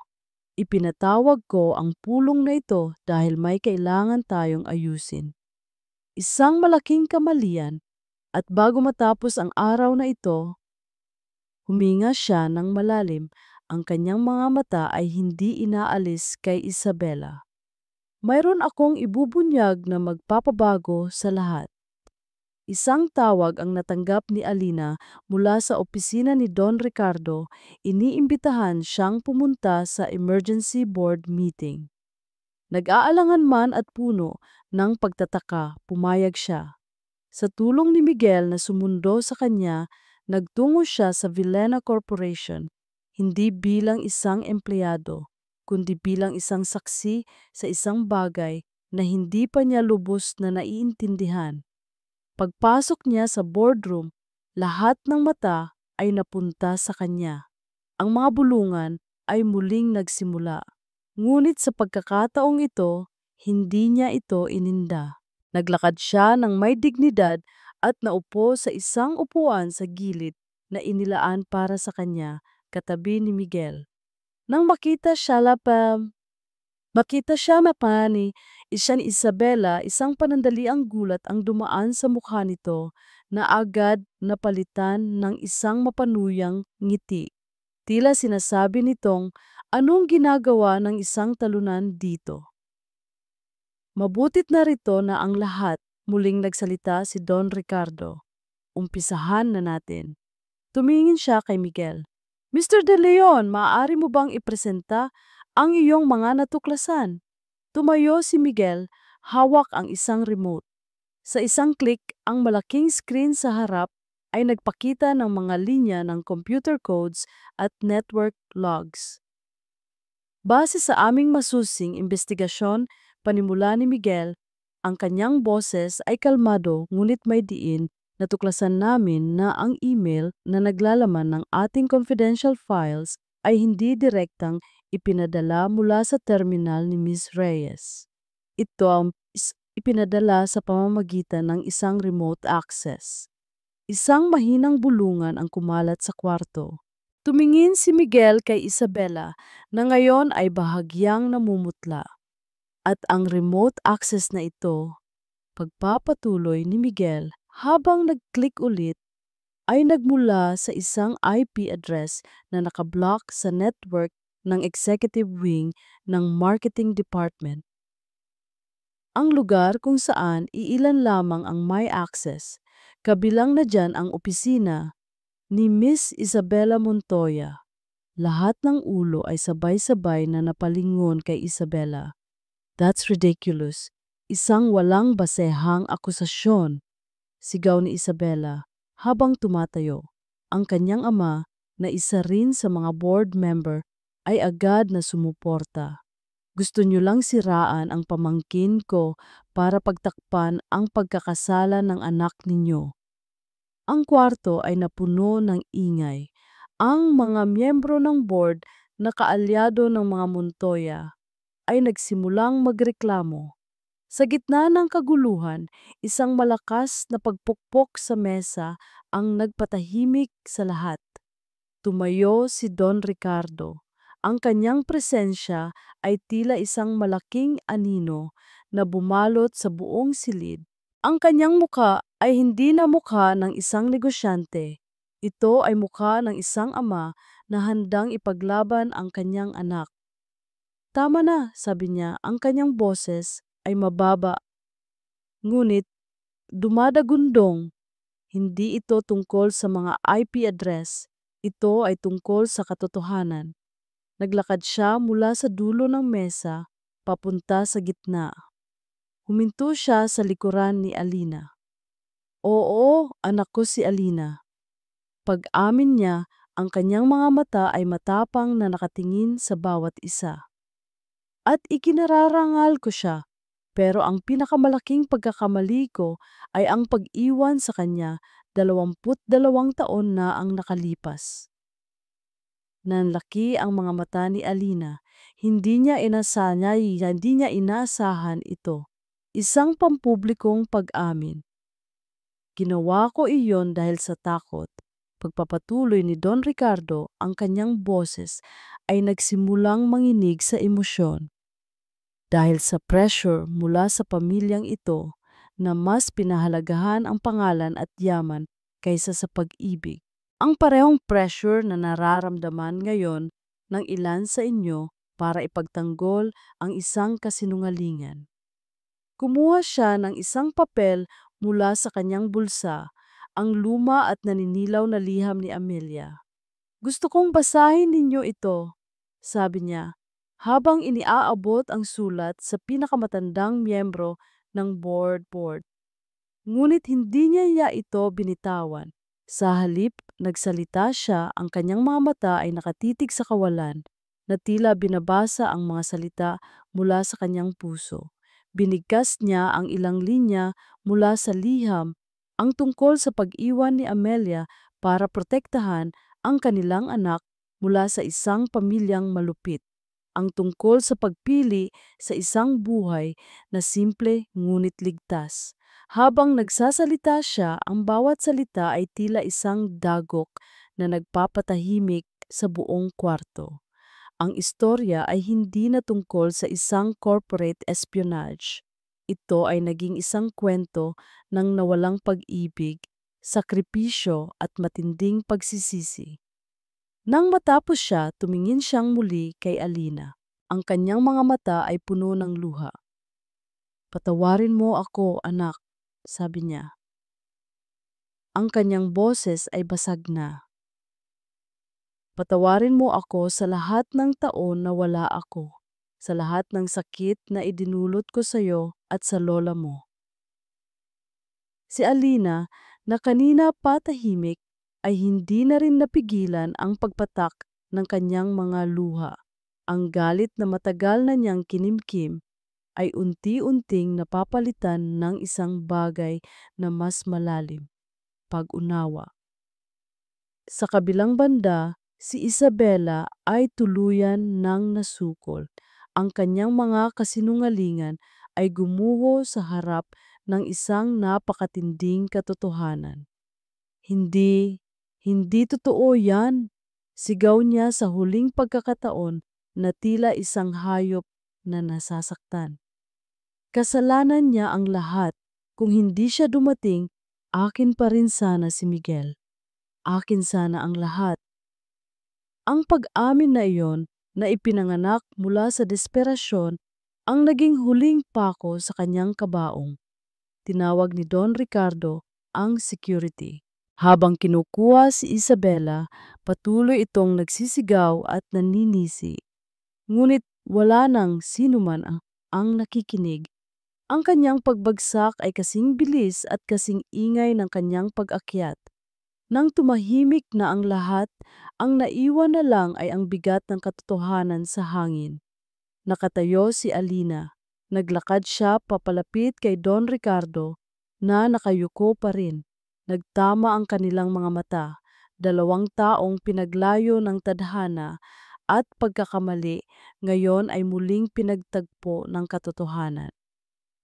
Ipinatawag ko ang pulong na ito dahil may kailangan tayong ayusin. Isang malaking kamalian at bago matapos ang araw na ito, huminga siya ng malalim. Ang kanyang mga mata ay hindi inaalis kay Isabela. Mayroon akong ibubunyag na magpapabago sa lahat. Isang tawag ang natanggap ni Alina mula sa opisina ni Don Ricardo, iniimbitahan siyang pumunta sa emergency board meeting. Nag-aalangan man at puno ng pagtataka, pumayag siya. Sa tulong ni Miguel na sumundo sa kanya, nagtungo siya sa Villena Corporation, hindi bilang isang empleyado, kundi bilang isang saksi sa isang bagay na hindi pa niya lubos na naiintindihan. Pagpasok niya sa boardroom, lahat ng mata ay napunta sa kanya. Ang mga bulungan ay muling nagsimula. Ngunit sa pagkakataong ito, hindi niya ito ininda. Naglakad siya ng may dignidad at naupo sa isang upuan sa gilid na inilaan para sa kanya, katabi ni Miguel. Nang makita siya ni Isabela, isang panandaliang gulat ang dumaan sa mukha nito na agad napalitan ng isang mapanuyang ngiti. Tila sinasabi nitong, anong ginagawa ng isang talunan dito? Mabutit na rito na ang lahat, muling nagsalita si Don Ricardo. Umpisahan na natin. Tumingin siya kay Miguel. Mr. De Leon, maaari mo bang ipresenta ang iyong mga natuklasan? Tumayo si Miguel, hawak ang isang remote. Sa isang click, ang malaking screen sa harap ay nagpakita ng mga linya ng computer codes at network logs. Base sa aming masusing investigasyon, panimula ni Miguel, ang kanyang boses ay kalmado ngunit may diin Natuklasan namin na ang email na naglalaman ng ating confidential files ay hindi direktang ipinadala mula sa terminal ni Ms. Reyes. Ito ang ipinadala sa pamamagitan ng isang remote access. Isang mahinang bulungan ang kumalat sa kwarto. Tumingin si Miguel kay Isabela na ngayon ay bahagyang namumutla. At ang remote access na ito, pagpapatuloy ni Miguel habang nag-click ulit, ay nagmula sa isang IP address na nakablock sa network ng executive wing ng marketing department. Ang lugar kung saan iilan lamang ang may access, kabilang na dyan ang opisina ni Miss Isabela Montoya. Lahat ng ulo ay sabay-sabay na napalingon kay Isabela. That's ridiculous. Isang walang basehang akusasyon, sigaw ni Isabela habang tumatayo. Ang kanyang ama na isa rin sa mga board member ay agad na sumuporta. Gusto niyo lang siraan ang pamangkin ko para pagtakpan ang pagkakasala ng anak ninyo. Ang kwarto ay napuno ng ingay. Ang mga miyembro ng board na kaalyado ng mga Montoya ay nagsimulang magreklamo. Sa gitna ng kaguluhan, isang malakas na pagpukpok sa mesa ang nagpatahimik sa lahat. Tumayo si Don Ricardo. Ang kanyang presensya ay tila isang malaking anino na bumalot sa buong silid. Ang kanyang muka ay hindi na mukha ng isang negosyante. Ito ay mukha ng isang ama na handang ipaglaban ang kanyang anak. Tama na, sabi niya, ang kanyang boses ay mababa. Ngunit dumadagundong, hindi ito tungkol sa mga IP address. Ito ay tungkol sa katotohanan. Naglakad siya mula sa dulo ng mesa, papunta sa gitna. Huminto siya sa likuran ni Alina. Oo, anak ko si Alina. Pag-amin niya, ang kanyang mga mata ay matapang na nakatingin sa bawat isa. At ikinararangal ko siya, pero ang pinakamalaking pagkakamali ko ay ang pag-iwan sa kanya 22 taon na ang nakalipas. Nanlaki ang mga mata ni Alina. Hindi niya inaasahan ito. Isang pampublikong pag-amin. Ginawa ko iyon dahil sa takot. Pagpapatuloy ni Don Ricardo, ang kanyang boses ay nagsimulang manginig sa emosyon. Dahil sa pressure mula sa pamilyang ito na mas pinahalagahan ang pangalan at yaman kaysa sa pag-ibig. Ang parehong pressure na nararamdaman ngayon ng ilan sa inyo para ipagtanggol ang isang kasinungalingan. Kumuha siya ng isang papel mula sa kanyang bulsa, ang luma at naninilaw na liham ni Amelia. Gusto kong basahin ninyo ito, sabi niya, habang iniaabot ang sulat sa pinakamatandang miyembro ng board. Ngunit hindi niya ito binitawan. Sa halip, nagsalita siya, ang kanyang mga mata ay nakatitig sa kawalan, na tila binabasa ang mga salita mula sa kanyang puso. Binigkas niya ang ilang linya mula sa liham, ang tungkol sa pag-iwan ni Amelia para protektahan ang kanilang anak mula sa isang pamilyang malupit. Ang tungkol sa pagpili sa isang buhay na simple ngunit ligtas. Habang nagsasalita siya, ang bawat salita ay tila isang dagok na nagpapatahimik sa buong kwarto. Ang istorya ay hindi na tungkol sa isang corporate espionage. Ito ay naging isang kwento ng nawalang pag-ibig, sakripisyo at matinding pagsisisi. Nang matapos siya, tumingin siyang muli kay Alina. Ang kanyang mga mata ay puno ng luha. Patawarin mo ako, anak, sabi niya. Ang kanyang boses ay basag na. Patawarin mo ako sa lahat ng taon na wala ako, sa lahat ng sakit na idinulot ko sa iyo at sa lola mo. Si Alina, na kanina patahimik, ay hindi na rin napigilan ang pagpatak ng kanyang mga luha. Ang galit na matagal na niyang kinimkim ay unti-unting napapalitan ng isang bagay na mas malalim. pag-unawa. Sa kabilang banda, si Isabela ay tuluyan ng nasukol. Ang kanyang mga kasinungalingan ay gumuho sa harap ng isang napakatinding katotohanan. Hindi, hindi totoo yan. Sigaw niya sa huling pagkakataon na tila isang hayop na nasasaktan. Kasalanan niya ang lahat. Kung hindi siya dumating, akin pa rin sana si Miguel. Akin sana ang lahat. Ang pag-amin na iyon na ipinanganak mula sa desperasyon ang naging huling pako sa kanyang kabaong. Tinawag ni Don Ricardo ang security. Habang kinukuha si Isabela, patuloy itong nagsisigaw at naninisi. Ngunit wala nang sinuman ang nakikinig. Ang kanyang pagbagsak ay kasing bilis at kasing ingay ng kanyang pag-akyat. Nang tumahimik na ang lahat, ang naiwan na lang ay ang bigat ng katotohanan sa hangin. Nakatayo si Alina. Naglakad siya papalapit kay Don Ricardo na nakayuko pa rin. Nagtama ang kanilang mga mata. Dalawang taong pinaglayo ng tadhana at pagkakamali ngayon ay muling pinagtagpo ng katotohanan.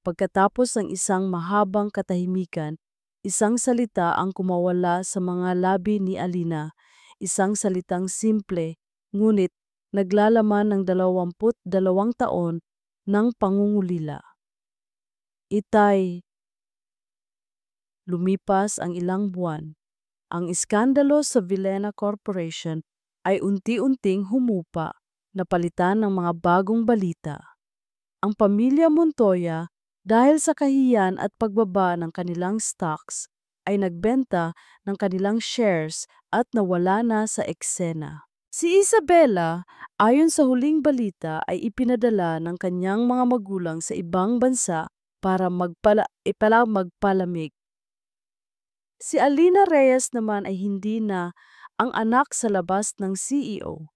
Pagkatapos ng isang mahabang katahimikan, isang salita ang kumawala sa mga labi ni Alina, isang salitang simple, ngunit naglalaman ng 22 taon ng pangungulila. Itay, lumipas ang ilang buwan. Ang iskandalo sa Villena Corporation ay unti-unting humupa, napalitan ng mga bagong balita. Ang pamilya Montoya, dahil sa kahiyan at pagbaba ng kanilang stocks, ay nagbenta ng kanilang shares at nawala na sa eksena. Si Isabela, ayon sa huling balita, ay ipinadala ng kanyang mga magulang sa ibang bansa para magpalamig. Si Alina Reyes naman ay hindi na ang anak sa labas ng CEO.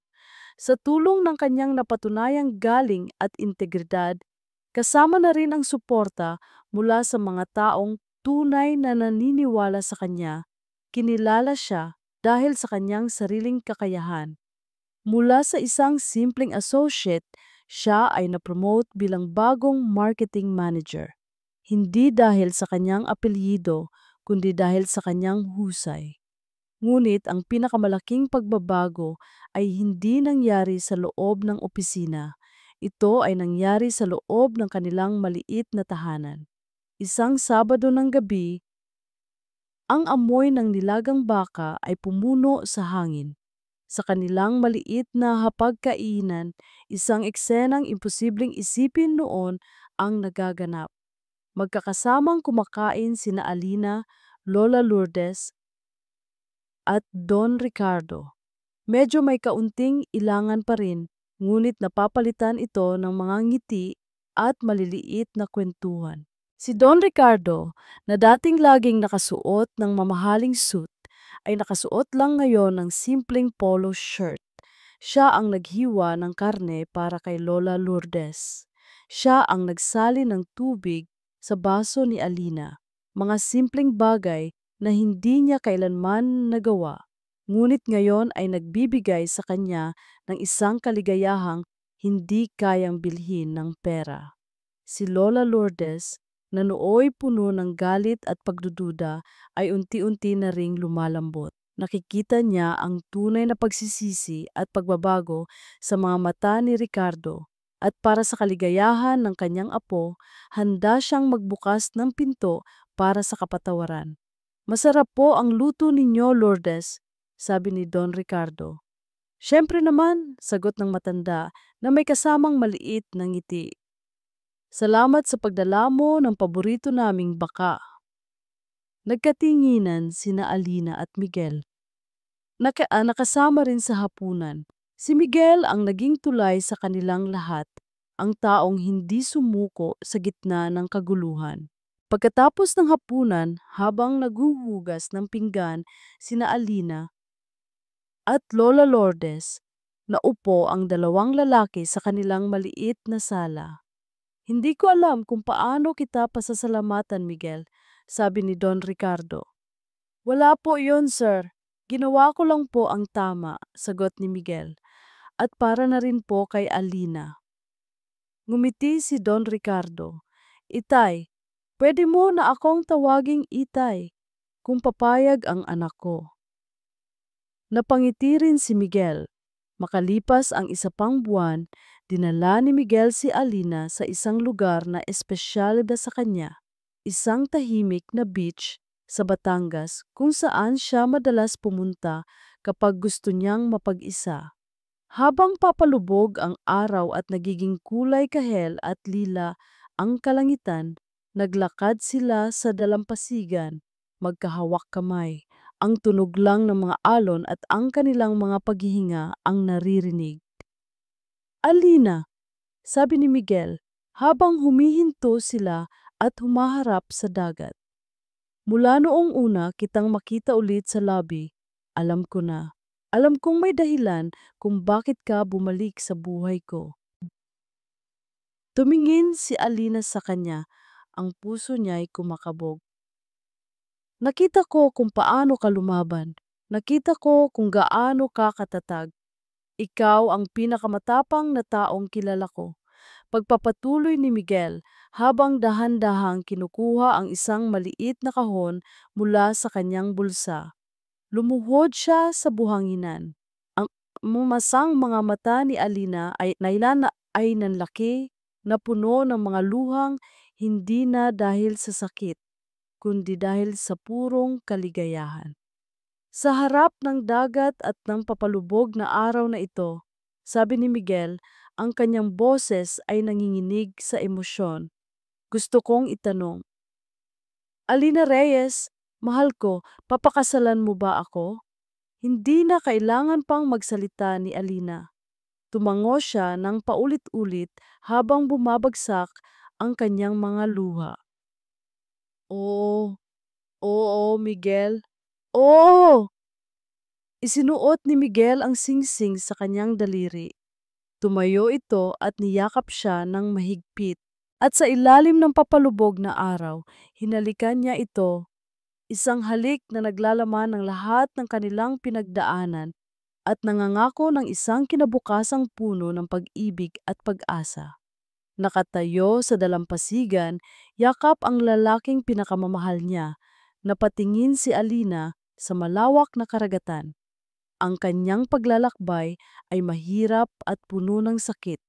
Sa tulong ng kanyang napatunayang galing at integridad, kasama na rin ang suporta mula sa mga taong tunay na naniniwala sa kanya, kinilala siya dahil sa kanyang sariling kakayahan. Mula sa isang simpleng associate, siya ay napromote bilang bagong marketing manager. Hindi dahil sa kanyang apelyido, kundi dahil sa kanyang husay. Ngunit ang pinakamalaking pagbabago ay hindi nangyari sa loob ng opisina. Ito ay nangyari sa loob ng kanilang maliit na tahanan. Isang Sabado ng gabi, ang amoy ng nilagang baka ay pumuno sa hangin. Sa kanilang maliit na hapagkainan, isang eksenang imposibleng isipin noon ang nagaganap. Magkakasamang kumakain sina Alina, Lola Lourdes, at Don Ricardo. Medyo may kaunting ilangan pa rin, ngunit napapalitan ito ng mga ngiti at maliliit na kwentuhan. Si Don Ricardo, na dating laging nakasuot ng mamahaling suit, ay nakasuot lang ngayon ng simpleng polo shirt. Siya ang naghiwa ng karne para kay Lola Lourdes. Siya ang nagsali ng tubig sa baso ni Alina. Mga simpleng bagay na hindi niya kailanman nagawa. Ngunit ngayon ay nagbibigay sa kanya ng isang kaligayahang hindi kayang bilhin ng pera. Si Lola Lourdes, na nooy puno ng galit at pagdududa, ay unti-unti na ring lumalambot. Nakikita niya ang tunay na pagsisisi at pagbabago sa mga mata ni Ricardo, at para sa kaligayahan ng kanyang apo, handa siyang magbukas ng pinto para sa kapatawaran. "Masarap po ang luto ninyo, Lourdes," sabi ni Don Ricardo. "Siyempre naman," sagot ng matanda na may kasamang maliit na ngiti. "Salamat sa pagdala mo ng paborito naming baka." Nagkatinginan sina Alina at Miguel. Nakasama rin sa hapunan. Si Miguel ang naging tulay sa kanilang lahat, ang taong hindi sumuko sa gitna ng kaguluhan. Pagkatapos ng hapunan, habang naghuhugas ng pinggan sina Alina at Lola Lourdes, naupo ang dalawang lalaki sa kanilang maliit na sala. "Hindi ko alam kung paano kita pasasalamatan, Miguel," sabi ni Don Ricardo. Wala po yun, sir. Ginawa ko lang po ang tama, sagot ni Miguel. At para na rin po kay Alina. Ngumiti si Don Ricardo. Itay, pwede mo na akong tawaging Itay kung papayag ang anak ko. Napangiti rin si Miguel. Makalipas ang isa pang buwan, dinala ni Miguel si Alina sa isang lugar na espesyal na sa kanya. Isang tahimik na beach sa Batangas kung saan siya madalas pumunta kapag gusto niyang mapag-isa. Habang papalubog ang araw at nagiging kulay kahel at lila ang kalangitan, naglakad sila sa dalampasigan, magkahawak kamay. Ang tunog lang ng mga alon at ang kanilang mga paghihinga ang naririnig. Alina, sabi ni Miguel, habang humihinto sila at humaharap sa dagat. Mula noong una kitang makita ulit sa lobby, alam ko na. Alam kong may dahilan kung bakit ka bumalik sa buhay ko. Tumingin si Alina sa kanya, ang puso niya'y kumakabog. Nakita ko kung paano ka lumaban. Nakita ko kung gaano ka katatag. Ikaw ang pinakamatapang na taong kilala ko. Pagpapatuloy ni Miguel habang dahan-dahang kinukuha ang isang maliit na kahon mula sa kanyang bulsa. Lumuhod siya sa buhanginan. Ang mumasang mga mata ni Alina ay nanlaki na puno ng mga luhang hindi na dahil sa sakit, kundi dahil sa purong kaligayahan. Sa harap ng dagat at ng papalubog na araw na ito, sabi ni Miguel, ang kanyang boses ay nanginginig sa emosyon. Gusto kong itanong, Alina Reyes, mahal ko, papakasalan mo ba ako? Hindi na kailangan pang magsalita ni Alina. Tumango siya ng paulit-ulit habang bumabagsak ang kanyang mga luha. Oo, oo, Miguel. Oo! Isinuot ni Miguel ang singsing sa kanyang daliri. Tumayo ito at niyakap siya ng mahigpit. At sa ilalim ng papalubog na araw, hinalikan niya ito, isang halik na naglalaman ng lahat ng kanilang pinagdaanan at nangangako ng isang kinabukasang puno ng pag-ibig at pag-asa. Nakatayo sa dalampasigan, yakap ang lalaking pinakamamahal niya, napatingin si Alina sa malawak na karagatan. Ang kanyang paglalakbay ay mahirap at puno ng sakit.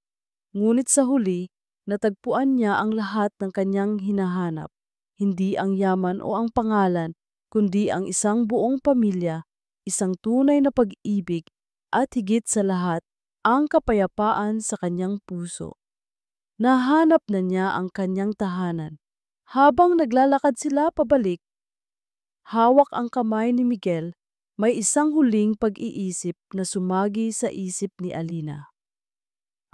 Ngunit sa huli, natagpuan niya ang lahat ng kanyang hinahanap. Hindi ang yaman o ang pangalan, kundi ang isang buong pamilya, isang tunay na pag-ibig, at higit sa lahat, ang kapayapaan sa kanyang puso. Nahanap na niya ang kanyang tahanan. Habang naglalakad sila pabalik, hawak ang kamay ni Miguel, may isang huling pag-iisip na sumagi sa isip ni Alina.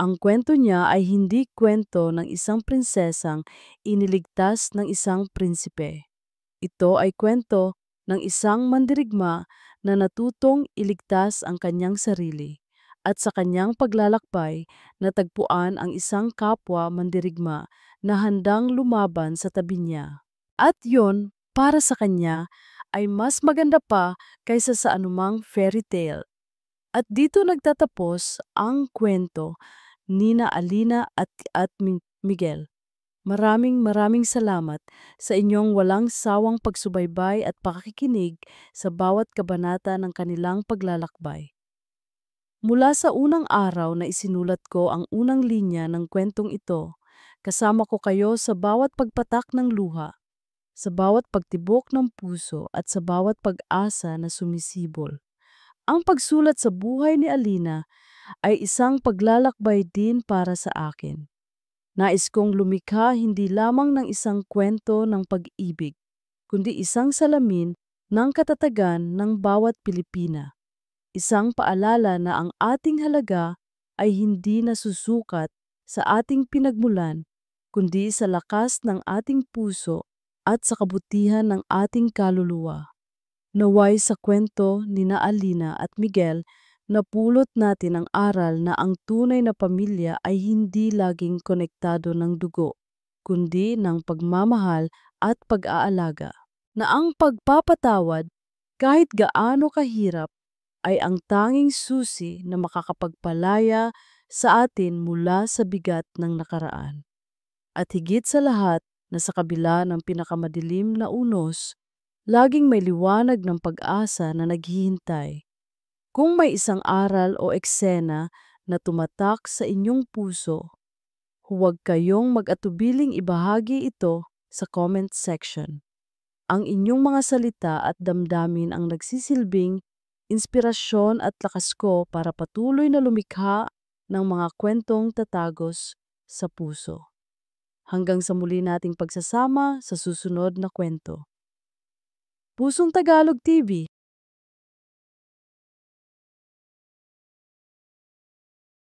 Ang kwento niya ay hindi kwento ng isang prinsesang iniligtas ng isang prinsipe. Ito ay kwento ng isang mandirigma na natutong iligtas ang kanyang sarili at sa kanyang paglalakbay natagpuan ang isang kapwa mandirigma na handang lumaban sa tabi niya. At yon, para sa kanya, ay mas maganda pa kaysa sa anumang fairy tale. At dito nagtatapos ang kwento Nina Alina at Miguel. Maraming salamat sa inyong walang sawang pagsubaybay at pakikinig sa bawat kabanata ng kanilang paglalakbay. Mula sa unang araw na isinulat ko ang unang linya ng kwentong ito, kasama ko kayo sa bawat pagpatak ng luha, sa bawat pagtibok ng puso at sa bawat pag-asa na sumisibol. Ang pagsulat sa buhay ni Alina ay isang paglalakbay din para sa akin. Nais kong lumikha hindi lamang ng isang kwento ng pag-ibig, kundi isang salamin ng katatagan ng bawat Pilipina. Isang paalala na ang ating halaga ay hindi nasusukat sa ating pinagmulan, kundi sa lakas ng ating puso at sa kabutihan ng ating kaluluwa. Naway sa kwento ni Alina at Miguel, napulot natin ang aral na ang tunay na pamilya ay hindi laging konektado ng dugo, kundi ng pagmamahal at pag-aalaga. Na ang pagpapatawad Kahit gaano kahirap, ay ang tanging susi na makakapagpalaya sa atin mula sa bigat ng nakaraan. At higit sa lahat na sa kabila ng pinakamadilim na unos, laging may liwanag ng pag-asa na naghihintay. Kung may isang aral o eksena na tumatak sa inyong puso, huwag kayong mag-atubiling ibahagi ito sa comment section. Ang inyong mga salita at damdamin ang nagsisilbing inspirasyon at lakas ko para patuloy na lumikha ng mga kwentong tatagos sa puso. Hanggang sa muli nating pagsasama sa susunod na kwento. Pusong Tagalog TV